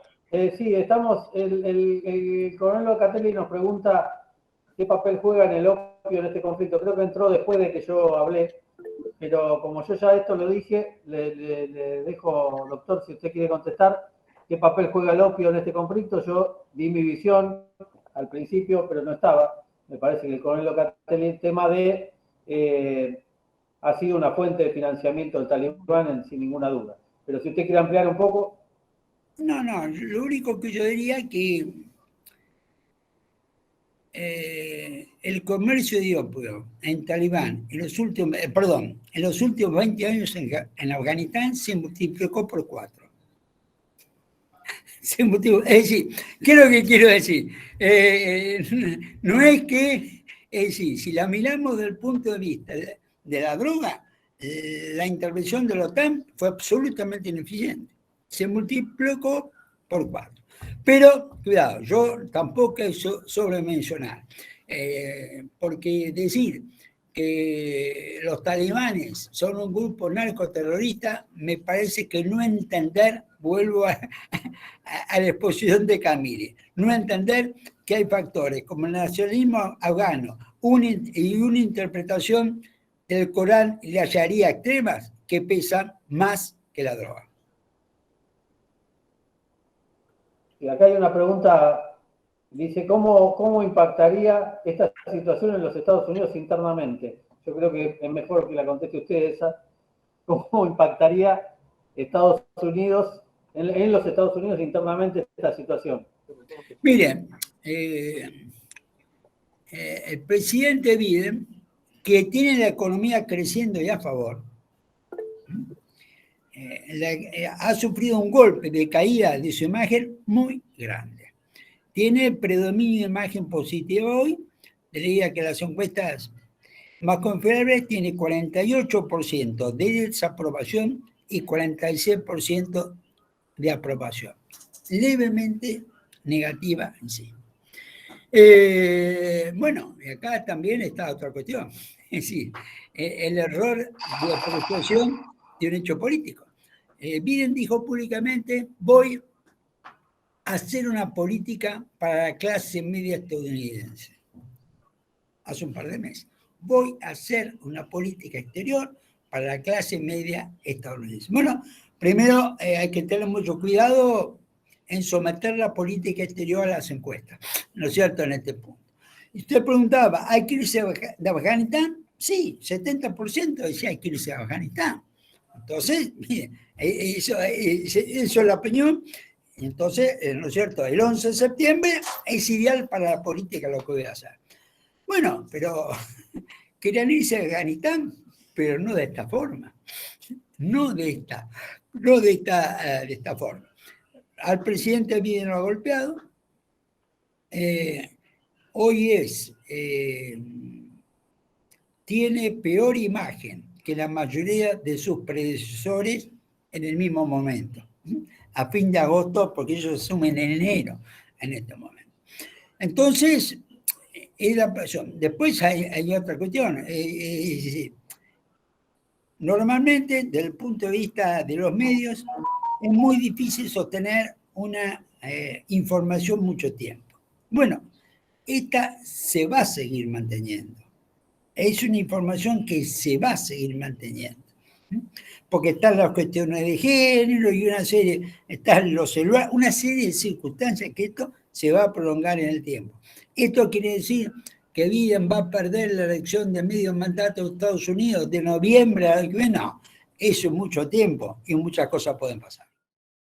Sí, el coronel Locatelli nos pregunta qué papel juega en el opio en este conflicto. Creo que entró después de que yo hablé, pero como yo ya esto lo dije, le dejo, doctor, si usted quiere contestar, qué papel juega el opio en este conflicto. Yo di mi visión al principio, pero no estaba. Me parece que el coronel Locatelli, el tema de... ha sido una fuente de financiamiento del talibán sin ninguna duda. Pero si usted quiere ampliar un poco... No, lo único que yo diría es que el comercio de opio en Talibán en los últimos 20 años en Afganistán se multiplicó por 4. Se motivó. Es decir, ¿qué es lo que quiero decir? No es que, es decir, si la miramos desde el punto de vista de la droga, la intervención de la OTAN fue absolutamente ineficiente. Se multiplicó por 4. Pero, cuidado, yo tampoco es sobremencionar, porque decir que los talibanes son un grupo narcoterrorista me parece que no entender, vuelvo a la exposición de Camille, no entender que hay factores como el nacionalismo afgano y una interpretación del Corán y la Sharia extremas que pesan más que la droga. Y acá hay una pregunta, dice, ¿cómo impactaría esta situación en los Estados Unidos internamente? Yo creo que es mejor que la conteste usted esa. ¿Cómo impactaría Estados Unidos, en los Estados Unidos internamente esta situación? Miren, el presidente Biden, que tiene la economía creciendo y a favor, ha sufrido un golpe de caída de su imagen muy grande. Tiene predominio de imagen positiva hoy, diría que las encuestas más confiables tiene 48% de desaprobación y 46% de aprobación, levemente negativa en sí. Bueno, y acá también está otra cuestión, es decir, el error de apreciación de un hecho político. Biden dijo públicamente, voy a hacer una política para la clase media estadounidense. Hace un par de meses. Voy a hacer una política exterior para la clase media estadounidense. Bueno, primero hay que tener mucho cuidado en someter la política exterior a las encuestas, ¿no es cierto?, en este punto. Y usted preguntaba, ¿hay que irse de Afganistán? Sí, 70% decía hay que irse a Afganistán. Entonces, mire, eso es la opinión. Entonces, ¿no es cierto?, el 11 de septiembre es ideal para la política lo que voy a hacer. Bueno, pero querían irse a Afganistán, pero no de esta forma. No de esta forma. Al presidente Biden lo ha golpeado. Hoy tiene peor imagen que la mayoría de sus predecesores en el mismo momento. A fin de agosto, porque ellos asumen en enero en este momento. Entonces, es la pasión. Después hay otra cuestión. Normalmente, desde el punto de vista de los medios, es muy difícil sostener una información mucho tiempo. Bueno, esta se va a seguir manteniendo. Es una información que se va a seguir manteniendo. Porque están las cuestiones de género y una serie de circunstancias que esto se va a prolongar en el tiempo. Esto quiere decir que Biden va a perder la elección de medio mandato de Estados Unidos de noviembre al que viene. No, eso es mucho tiempo y muchas cosas pueden pasar.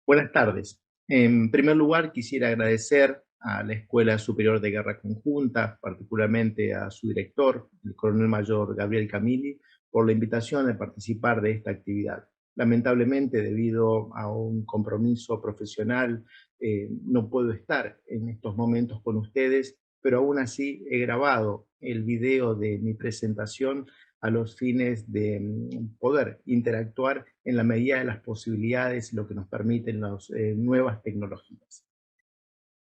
Buenas tardes. En primer lugar, quisiera agradecer a la Escuela Superior de Guerra Conjunta, particularmente a su director, el coronel mayor Gabriel Camilli, por la invitación a participar de esta actividad. Lamentablemente, debido a un compromiso profesional, no puedo estar en estos momentos con ustedes, pero aún así he grabado el video de mi presentación a los fines de poder interactuar en la medida de las posibilidades, lo que nos permiten las nuevas tecnologías.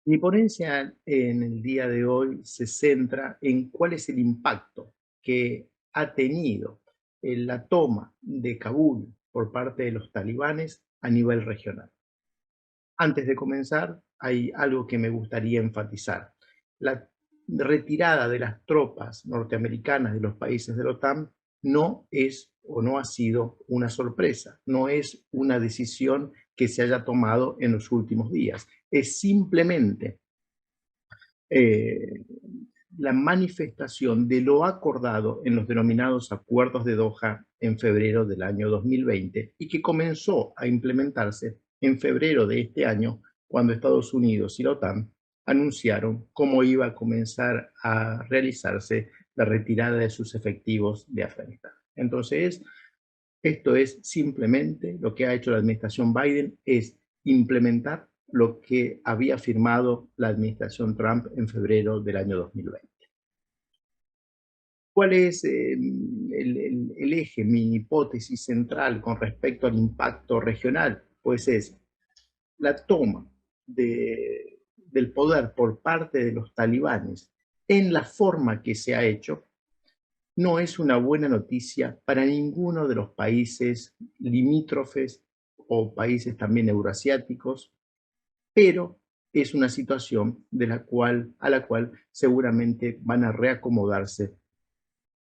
Mi ponencia en el día de hoy se centra en cuál es el impacto que ha tenido la toma de Kabul por parte de los talibanes a nivel regional. Antes de comenzar, hay algo que me gustaría enfatizar. La retirada de las tropas norteamericanas de los países de la OTAN no es o no ha sido una sorpresa, no es una decisión que se haya tomado en los últimos días, es simplemente la manifestación de lo acordado en los denominados acuerdos de Doha en febrero del año 2020 y que comenzó a implementarse en febrero de este año cuando Estados Unidos y la OTAN anunciaron cómo iba a comenzar a realizarse la retirada de sus efectivos de Afganistán. Entonces, esto es simplemente lo que ha hecho la administración Biden, es implementar lo que había firmado la administración Trump en febrero del año 2020. ¿Cuál es el eje, mi hipótesis central con respecto al impacto regional? Pues es la toma del poder por parte de los talibanes en la forma que se ha hecho. No es una buena noticia para ninguno de los países limítrofes o países también euroasiáticos, pero es una situación a la cual seguramente van a reacomodarse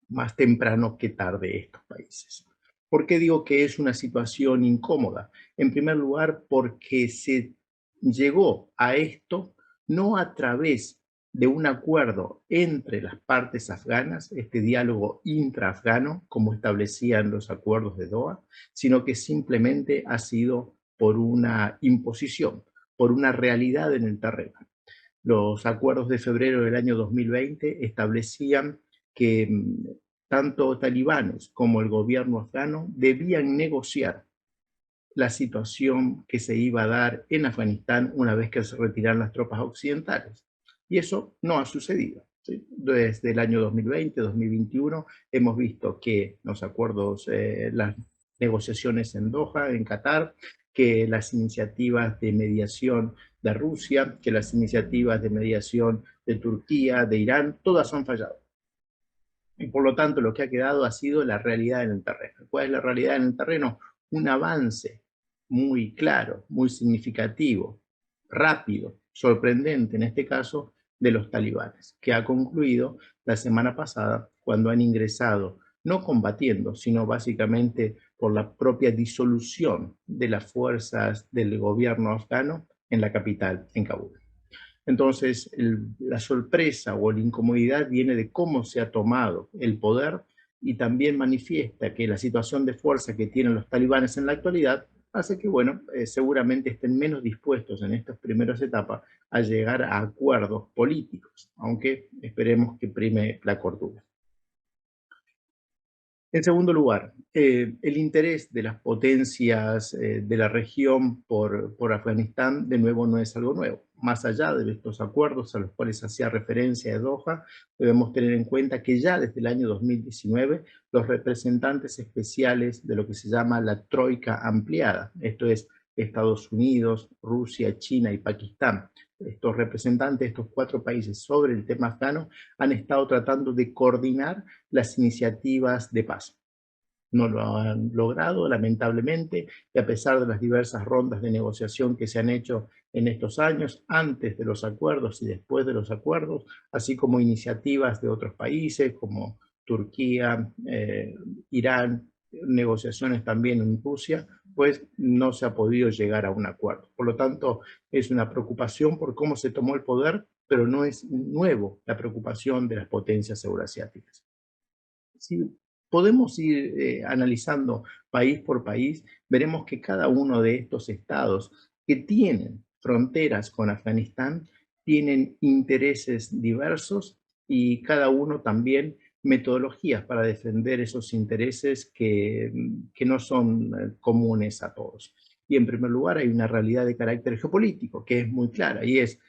más temprano que tarde estos países. ¿Por qué digo que es una situación incómoda? En primer lugar, porque se llegó a esto no a través de un acuerdo entre las partes afganas, este diálogo intraafgano, como establecían los acuerdos de Doha, sino que simplemente ha sido por una imposición, por una realidad en el terreno. Los acuerdos de febrero del año 2020 establecían que tanto talibanes como el gobierno afgano debían negociar la situación que se iba a dar en Afganistán una vez que se retiraran las tropas occidentales. Y eso no ha sucedido. ¿Sí? Desde el año 2020, 2021, hemos visto que los acuerdos, las negociaciones en Doha, en Qatar, que las iniciativas de mediación de Rusia, que las iniciativas de mediación de Turquía, de Irán, todas han fallado. Y por lo tanto lo que ha quedado ha sido la realidad en el terreno. ¿Cuál es la realidad en el terreno? Un avance muy claro, muy significativo, rápido, sorprendente en este caso, de los talibanes, que ha concluido la semana pasada cuando han ingresado, no combatiendo, sino básicamente por la propia disolución de las fuerzas del gobierno afgano en la capital, en Kabul. Entonces, la sorpresa o la incomodidad viene de cómo se ha tomado el poder y también manifiesta que la situación de fuerza que tienen los talibanes en la actualidad hace que, bueno, seguramente estén menos dispuestos en estas primeras etapas a llegar a acuerdos políticos, aunque esperemos que prime la cordura. En segundo lugar, el interés de las potencias de la región por Afganistán, de nuevo, no es algo nuevo. Más allá de estos acuerdos a los cuales hacía referencia de Doha, debemos tener en cuenta que ya desde el año 2019 los representantes especiales de lo que se llama la Troika ampliada, esto es Estados Unidos, Rusia, China y Pakistán, estos representantes de estos 4 países sobre el tema afgano han estado tratando de coordinar las iniciativas de paz. No lo han logrado, lamentablemente, y a pesar de las diversas rondas de negociación que se han hecho en estos años, antes de los acuerdos y después de los acuerdos, así como iniciativas de otros países como Turquía, Irán, negociaciones también en Rusia, pues no se ha podido llegar a un acuerdo. Por lo tanto, es una preocupación por cómo se tomó el poder, pero no es nuevo la preocupación de las potencias euroasiáticas. Si podemos ir analizando país por país, veremos que cada uno de estos estados que tienen fronteras con Afganistán tienen intereses diversos y cada uno también metodologías para defender esos intereses que no son comunes a todos. Y en primer lugar hay una realidad de carácter geopolítico que es muy clara y es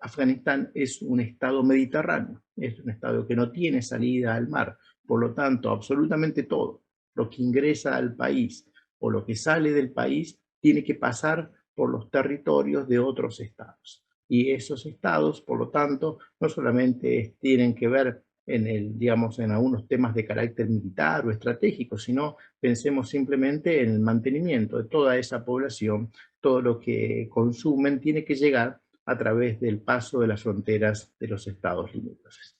Afganistán es un estado mediterráneo, es un estado que no tiene salida al mar, por lo tanto absolutamente todo lo que ingresa al país o lo que sale del país tiene que pasar por los territorios de otros estados. Y esos estados, por lo tanto, no solamente tienen que ver en algunos temas de carácter militar o estratégico, sino pensemos simplemente en el mantenimiento de toda esa población, todo lo que consumen tiene que llegar a través del paso de las fronteras de los estados limítrofes.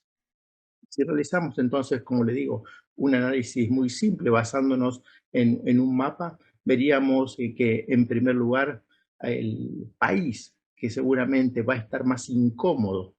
Si realizamos entonces, como le digo, un análisis muy simple basándonos en un mapa, veríamos que en primer lugar el país que seguramente va a estar más incómodo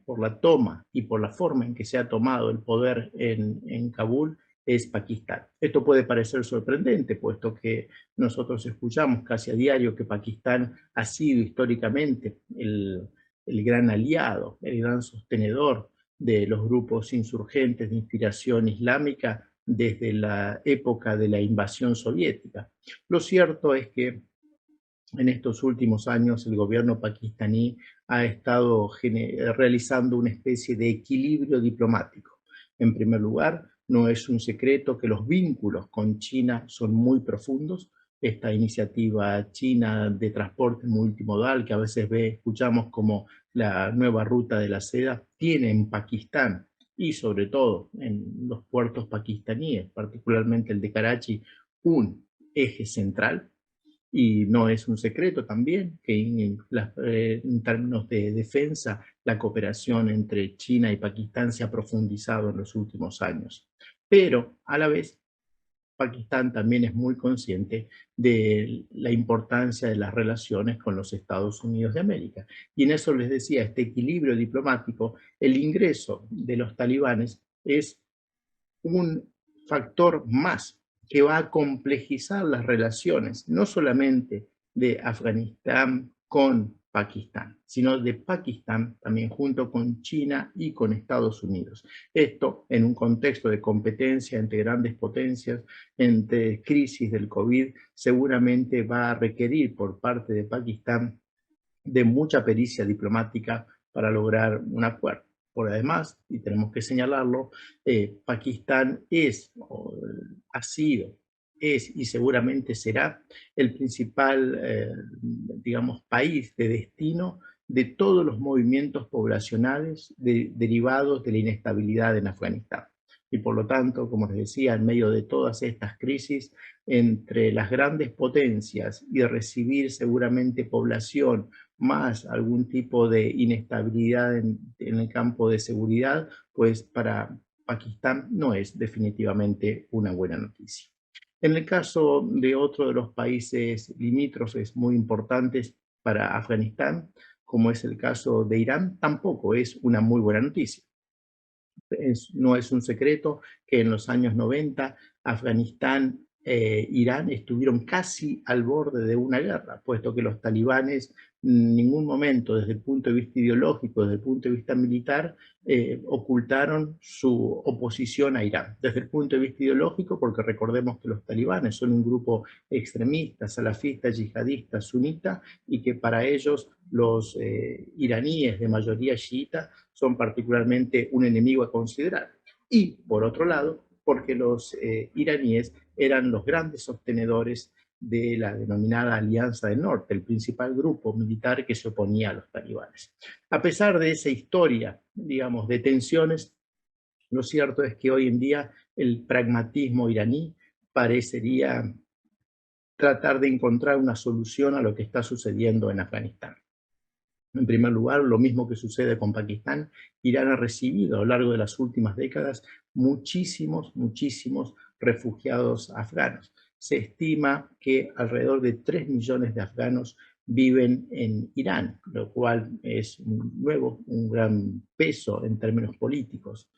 por la toma y por la forma en que se ha tomado el poder en Kabul es Pakistán. Esto puede parecer sorprendente, puesto que nosotros escuchamos casi a diario que Pakistán ha sido históricamente el gran aliado, el gran sostenedor de los grupos insurgentes de inspiración islámica desde la época de la invasión soviética. Lo cierto es que En estos últimos años el gobierno pakistaní ha estado realizando una especie de equilibrio diplomático. En primer lugar, no es un secreto que los vínculos con China son muy profundos. Esta iniciativa china de transporte multimodal, que a veces escuchamos como la nueva ruta de la seda, tiene en Pakistán y sobre todo en los puertos pakistaníes, particularmente el de Karachi, un eje central. Y no es un secreto también que en términos de defensa la cooperación entre China y Pakistán se ha profundizado en los últimos años. Pero a la vez, Pakistán también es muy consciente de la importancia de las relaciones con los Estados Unidos de América. Y en eso les decía, este equilibrio diplomático, el ingreso de los talibanes es un factor más que va a complejizar las relaciones, no solamente de Afganistán con Pakistán, sino de Pakistán también junto con China y con Estados Unidos. Esto en un contexto de competencia entre grandes potencias, entre crisis del COVID, seguramente va a requerir por parte de Pakistán de mucha pericia diplomática para lograr un acuerdo. Por además, y tenemos que señalarlo, Pakistán ha sido, es y seguramente será el principal, digamos, país de destino de todos los movimientos poblacionales derivados de la inestabilidad en Afganistán. Y por lo tanto, como les decía, en medio de todas estas crisis, entre las grandes potencias y recibir seguramente población más algún tipo de inestabilidad en el campo de seguridad, pues para Pakistán no es definitivamente una buena noticia. En el caso de otro de los países limítrofes muy importantes para Afganistán, como es el caso de Irán, tampoco es una muy buena noticia. No es un secreto que en los años 90 Afganistán Irán estuvieron casi al borde de una guerra, puesto que los talibanes en ningún momento, desde el punto de vista ideológico, desde el punto de vista militar, ocultaron su oposición a Irán. Desde el punto de vista ideológico, porque recordemos que los talibanes son un grupo extremista, salafista, yihadista, sunita, y que para ellos los iraníes de mayoría chiita son particularmente un enemigo a considerar. Y, por otro lado, porque los iraníes eran los grandes sostenedores de la denominada Alianza del Norte, el principal grupo militar que se oponía a los talibanes. A pesar de esa historia, digamos, de tensiones, lo cierto es que hoy en día el pragmatismo iraní parecería tratar de encontrar una solución a lo que está sucediendo en Afganistán. En primer lugar, lo mismo que sucede con Pakistán, Irán ha recibido a lo largo de las últimas décadas muchísimos refugiados afganos. Se estima que alrededor de 3 millones de afganos viven en Irán, lo cual es un gran peso en términos políticos.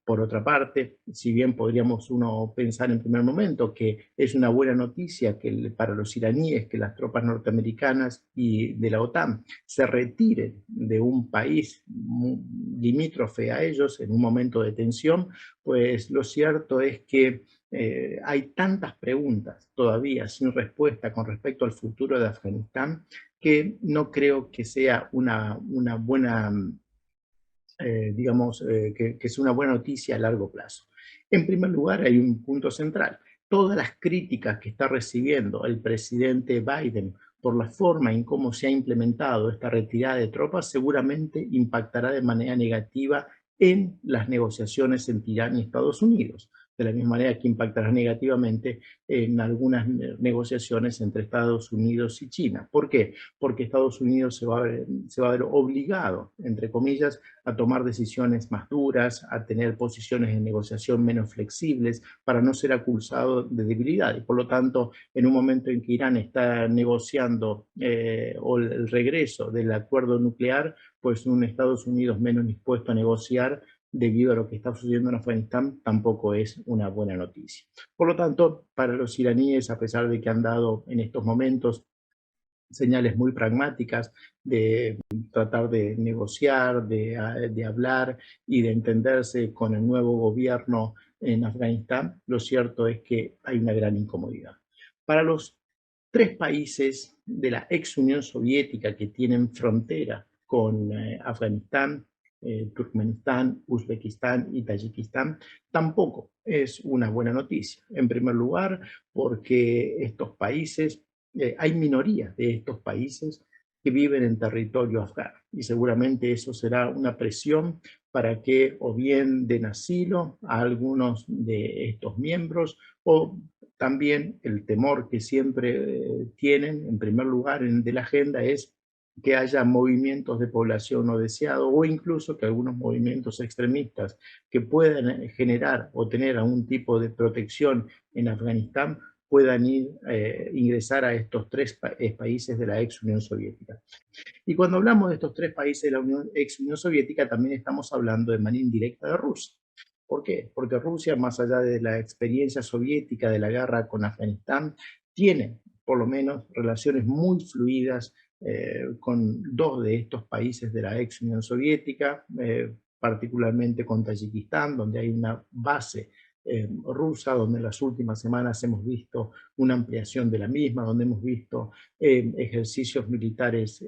Por otra parte, si bien podríamos uno pensar en primer momento que es una buena noticia para los iraníes que las tropas norteamericanas y de la OTAN se retiren de un país limítrofe a ellos en un momento de tensión, pues lo cierto es que hay tantas preguntas todavía sin respuesta con respecto al futuro de Afganistán que no creo que sea una buena que es una buena noticia a largo plazo. En primer lugar, hay un punto central. Todas las críticas que está recibiendo el presidente Biden por la forma en cómo se ha implementado esta retirada de tropas seguramente impactará de manera negativa en las negociaciones entre Irán y Estados Unidos, de la misma manera que impactará negativamente en algunas negociaciones entre Estados Unidos y China. ¿Por qué? Porque Estados Unidos se va a ver obligado, entre comillas, a tomar decisiones más duras, a tener posiciones de negociación menos flexibles para no ser acusado de debilidad. Y por lo tanto, en un momento en que Irán está negociando el regreso del acuerdo nuclear, pues un Estados Unidos menos dispuesto a negociar debido a lo que está sucediendo en Afganistán, tampoco es una buena noticia. Por lo tanto, para los iraníes, a pesar de que han dado en estos momentos señales muy pragmáticas de tratar de negociar, de hablar y de entenderse con el nuevo gobierno en Afganistán, lo cierto es que hay una gran incomodidad. Para los 3 países de la ex Unión Soviética que tienen frontera con Afganistán, Turkmenistán, Uzbekistán y Tayikistán, tampoco es una buena noticia. En primer lugar, porque estos países, hay minorías de estos países que viven en territorio afgano, y seguramente eso será una presión para que o bien den asilo a algunos de estos miembros, o también el temor que siempre tienen, en primer lugar, de la agenda es que haya movimientos de población no deseados, o incluso que algunos movimientos extremistas que puedan generar o tener algún tipo de protección en Afganistán puedan ingresar a estos 3 países de la ex Unión Soviética. Y cuando hablamos de estos 3 países de la ex Unión Soviética, también estamos hablando de manera indirecta de Rusia. ¿Por qué? Porque Rusia, más allá de la experiencia soviética de la guerra con Afganistán, tiene por lo menos relaciones muy fluidas con 2 de estos países de la ex Unión Soviética, particularmente con Tayikistán, donde hay una base rusa, donde en las últimas semanas hemos visto una ampliación de la misma, donde hemos visto ejercicios militares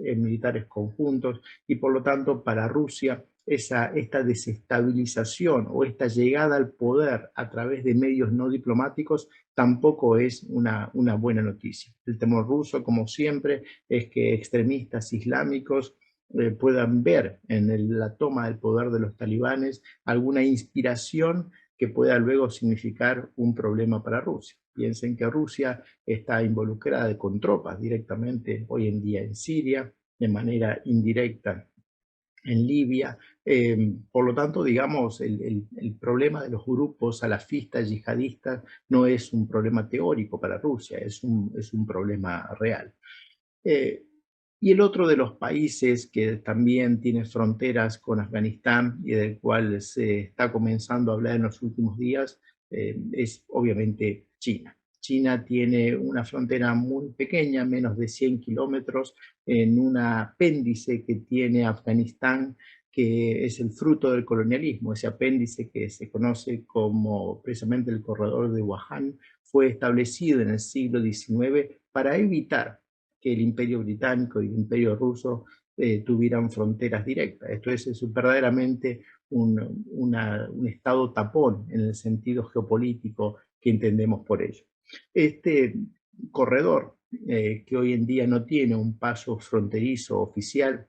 conjuntos, y por lo tanto para Rusia esta desestabilización o esta llegada al poder a través de medios no diplomáticos tampoco es una buena noticia. El temor ruso, como siempre, es que extremistas islámicos puedan ver en la toma del poder de los talibanes alguna inspiración que pueda luego significar un problema para Rusia. Piensen que Rusia está involucrada con tropas directamente hoy en día en Siria, de manera indirecta en Libia. Por lo tanto, digamos, el problema de los grupos salafistas, yihadistas, no es un problema teórico para Rusia, es un problema real. Y el otro de los países que también tiene fronteras con Afganistán y del cual se está comenzando a hablar en los últimos días es obviamente China. China tiene una frontera muy pequeña, menos de 100 kilómetros, en un apéndice que tiene Afganistán, que es el fruto del colonialismo. Ese apéndice, que se conoce como precisamente el corredor de Wuhan, fue establecido en el siglo XIX para evitar que el Imperio Británico y el Imperio Ruso tuvieran fronteras directas. Esto es verdaderamente un estado tapón en el sentido geopolítico que entendemos por ello. Este corredor, que hoy en día no tiene un paso fronterizo oficial,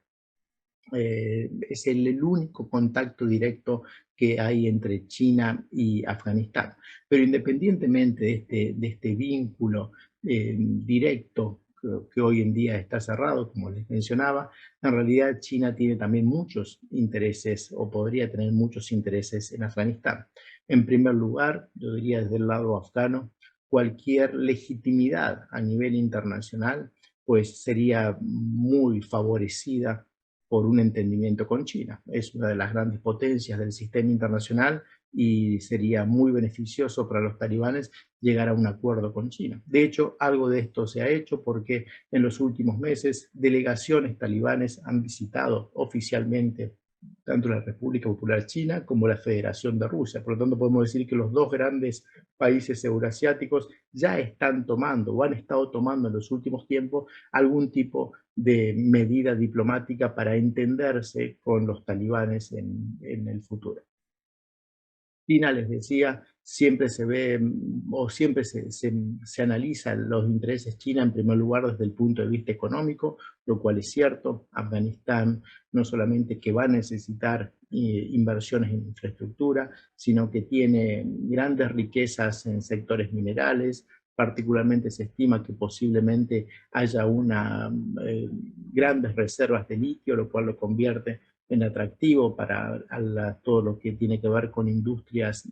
es el único contacto directo que hay entre China y Afganistán. Pero independientemente de este vínculo directo que hoy en día está cerrado, como les mencionaba, en realidad China tiene también muchos intereses, o podría tener muchos intereses en Afganistán. En primer lugar, yo diría desde el lado afgano, cualquier legitimidad a nivel internacional pues sería muy favorecida por un entendimiento con China. Es una de las grandes potencias del sistema internacional y sería muy beneficioso para los talibanes llegar a un acuerdo con China. De hecho, algo de esto se ha hecho porque en los últimos meses delegaciones talibanes han visitado oficialmente tanto la República Popular China como la Federación de Rusia. Por lo tanto, podemos decir que los 2 grandes países euroasiáticos ya están tomando o han estado tomando en los últimos tiempos algún tipo de medida diplomática para entenderse con los talibanes en el futuro. China, les decía, siempre se ve o siempre se analizan los intereses China en primer lugar desde el punto de vista económico, lo cual es cierto. Afganistán no solamente que va a necesitar inversiones en infraestructura, sino que tiene grandes riquezas en sectores minerales. Particularmente se estima que posiblemente haya grandes reservas de litio, lo cual lo convierte en atractivo para todo lo que tiene que ver con industrias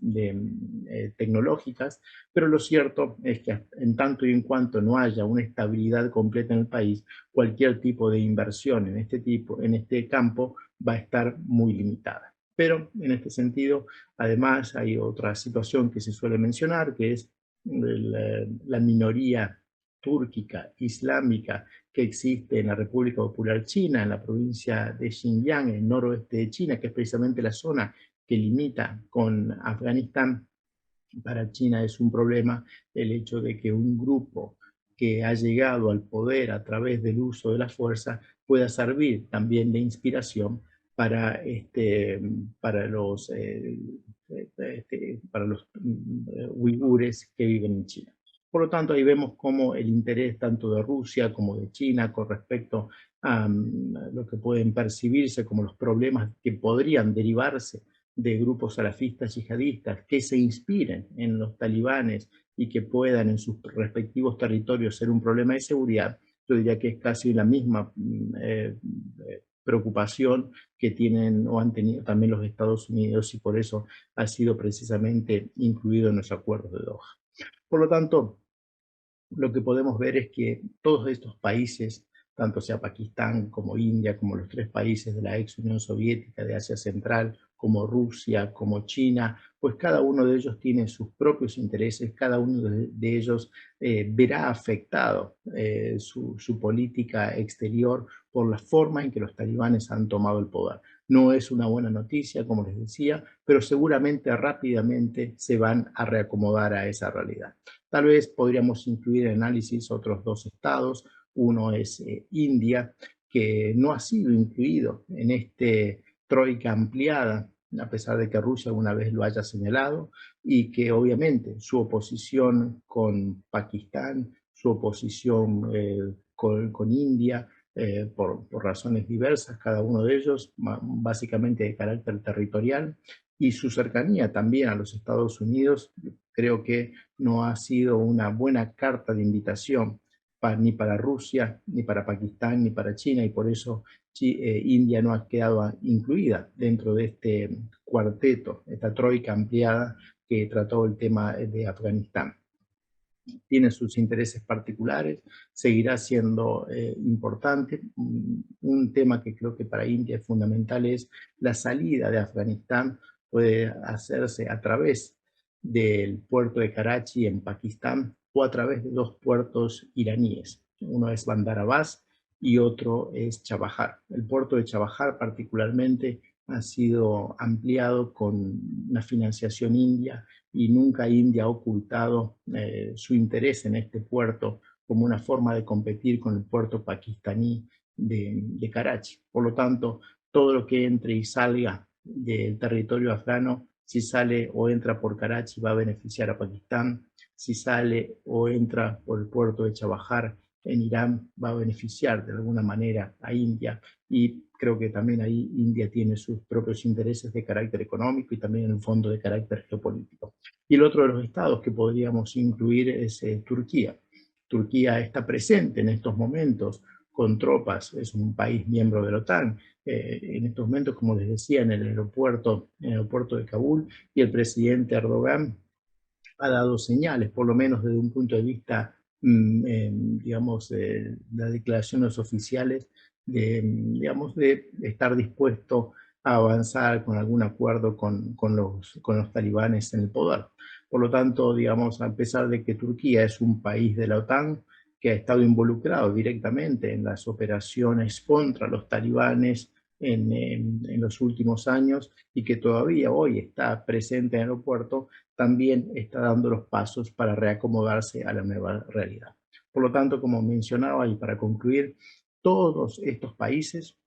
tecnológicas, pero lo cierto es que en tanto y en cuanto no haya una estabilidad completa en el país, cualquier tipo de inversión en este campo va a estar muy limitada. Pero en este sentido, además, hay otra situación que se suele mencionar, que es la minoría túrquica, islámica, que existe en la República Popular China, en la provincia de Xinjiang, en el noroeste de China, que es precisamente la zona que limita con Afganistán. Para China es un problema el hecho de que un grupo que ha llegado al poder a través del uso de la fuerza pueda servir también de inspiración para, para los uigures que viven en China. Por lo tanto, ahí vemos cómo el interés tanto de Rusia como de China con respecto a lo que pueden percibirse como los problemas que podrían derivarse de grupos salafistas yihadistas que se inspiren en los talibanes y que puedan en sus respectivos territorios ser un problema de seguridad, yo diría que es casi la misma preocupación que tienen o han tenido también los Estados Unidos, y por eso ha sido precisamente incluido en los acuerdos de Doha. Por lo tanto, lo que podemos ver es que todos estos países, tanto sea Pakistán como India, como los 3 países de la ex Unión Soviética de Asia Central, como Rusia, como China, pues cada uno de ellos tiene sus propios intereses, cada uno de ellos verá afectado su política exterior por la forma en que los talibanes han tomado el poder. No es una buena noticia, como les decía, pero seguramente rápidamente se van a reacomodar a esa realidad. Tal vez podríamos incluir en análisis otros 2 estados. Uno es India, que no ha sido incluido en este troika ampliada, a pesar de que Rusia alguna vez lo haya señalado, y que obviamente su oposición con Pakistán, su oposición con India, por razones diversas, cada uno de ellos, básicamente de carácter territorial, y su cercanía también a los Estados Unidos, creo que no ha sido una buena carta de invitación ni para Rusia, ni para Pakistán, ni para China, y por eso India no ha quedado incluida dentro de este cuarteto, esta troika ampliada que trató el tema de Afganistán. Tiene sus intereses particulares, seguirá siendo importante. Un tema que creo que para India es fundamental es la salida de Afganistán. Puede hacerse a través del puerto de Karachi en Pakistán o a través de 2 puertos iraníes. Uno es Bandar Abbas y otro es Chabahar. El puerto de Chabahar particularmente ha sido ampliado con una financiación india, y nunca India ha ocultado su interés en este puerto como una forma de competir con el puerto pakistaní de Karachi. Por lo tanto, todo lo que entre y salga del territorio afgano, si sale o entra por Karachi, va a beneficiar a Pakistán. Si sale o entra por el puerto de Chabahar en Irán, va a beneficiar de alguna manera a India, y creo que también ahí India tiene sus propios intereses de carácter económico y también en el fondo de carácter geopolítico. Y el otro de los estados que podríamos incluir es Turquía. Turquía está presente en estos momentos con tropas, es un país miembro de la OTAN, en estos momentos, como les decía, en el aeropuerto de Kabul, y el presidente Erdogan ha dado señales, por lo menos desde un punto de vista, digamos, las declaraciones oficiales, de estar dispuesto a avanzar con algún acuerdo con los talibanes en el poder. Por lo tanto, digamos, a pesar de que Turquía es un país de la OTAN que ha estado involucrado directamente en las operaciones contra los talibanes en los últimos años, y que todavía hoy está presente en el aeropuerto, también está dando los pasos para reacomodarse a la nueva realidad. Por lo tanto, como mencionaba, y para concluir, todos estos países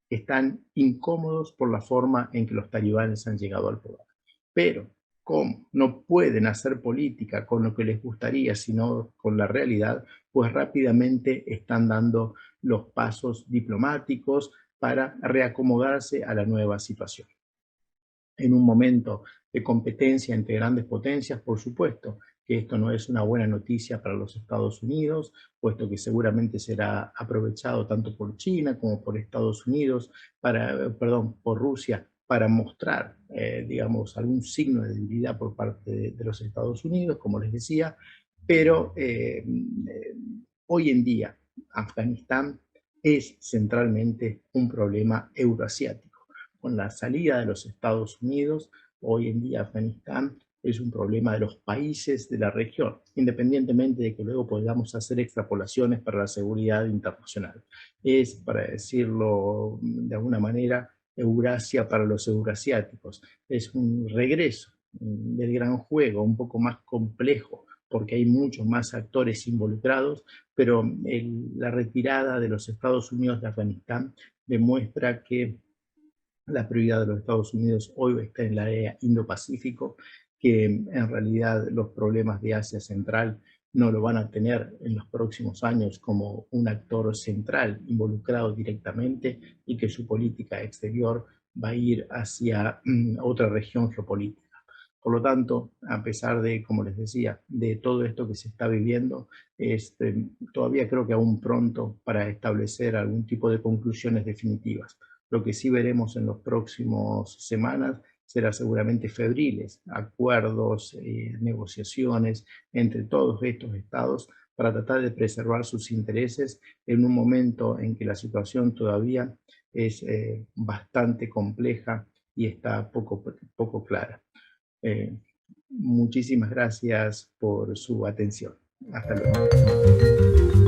están incómodos por la forma en que los talibanes han llegado al poder. Pero, como no pueden hacer política con lo que les gustaría, sino con la realidad, pues rápidamente están dando los pasos diplomáticos para reacomodarse a la nueva situación. En un momento de competencia entre grandes potencias, por supuesto que esto no es una buena noticia para los Estados Unidos, puesto que seguramente será aprovechado tanto por China como por Estados Unidos, por Rusia, para mostrar, digamos, algún signo de debilidad por parte de los Estados Unidos, como les decía, pero hoy en día Afganistán es centralmente un problema euroasiático. Con la salida de los Estados Unidos, hoy en día Afganistán es un problema de los países de la región, independientemente de que luego podamos hacer extrapolaciones para la seguridad internacional. Es, para decirlo de alguna manera, Eurasia para los eurasiáticos. Es un regreso del gran juego, un poco más complejo, porque hay muchos más actores involucrados, pero la retirada de los Estados Unidos de Afganistán demuestra que la prioridad de los Estados Unidos hoy está en el área Indo-Pacífico, que en realidad los problemas de Asia Central no lo van a tener en los próximos años como un actor central involucrado directamente, y que su política exterior va a ir hacia otra región geopolítica. Por lo tanto, a pesar de, como les decía, de todo esto que se está viviendo, todavía creo que aún pronto para establecer algún tipo de conclusiones definitivas. Lo que sí veremos en las próximas semanas será seguramente febriles, acuerdos, negociaciones entre todos estos estados para tratar de preservar sus intereses en un momento en que la situación todavía es bastante compleja y está poco clara. Muchísimas gracias por su atención. Hasta luego.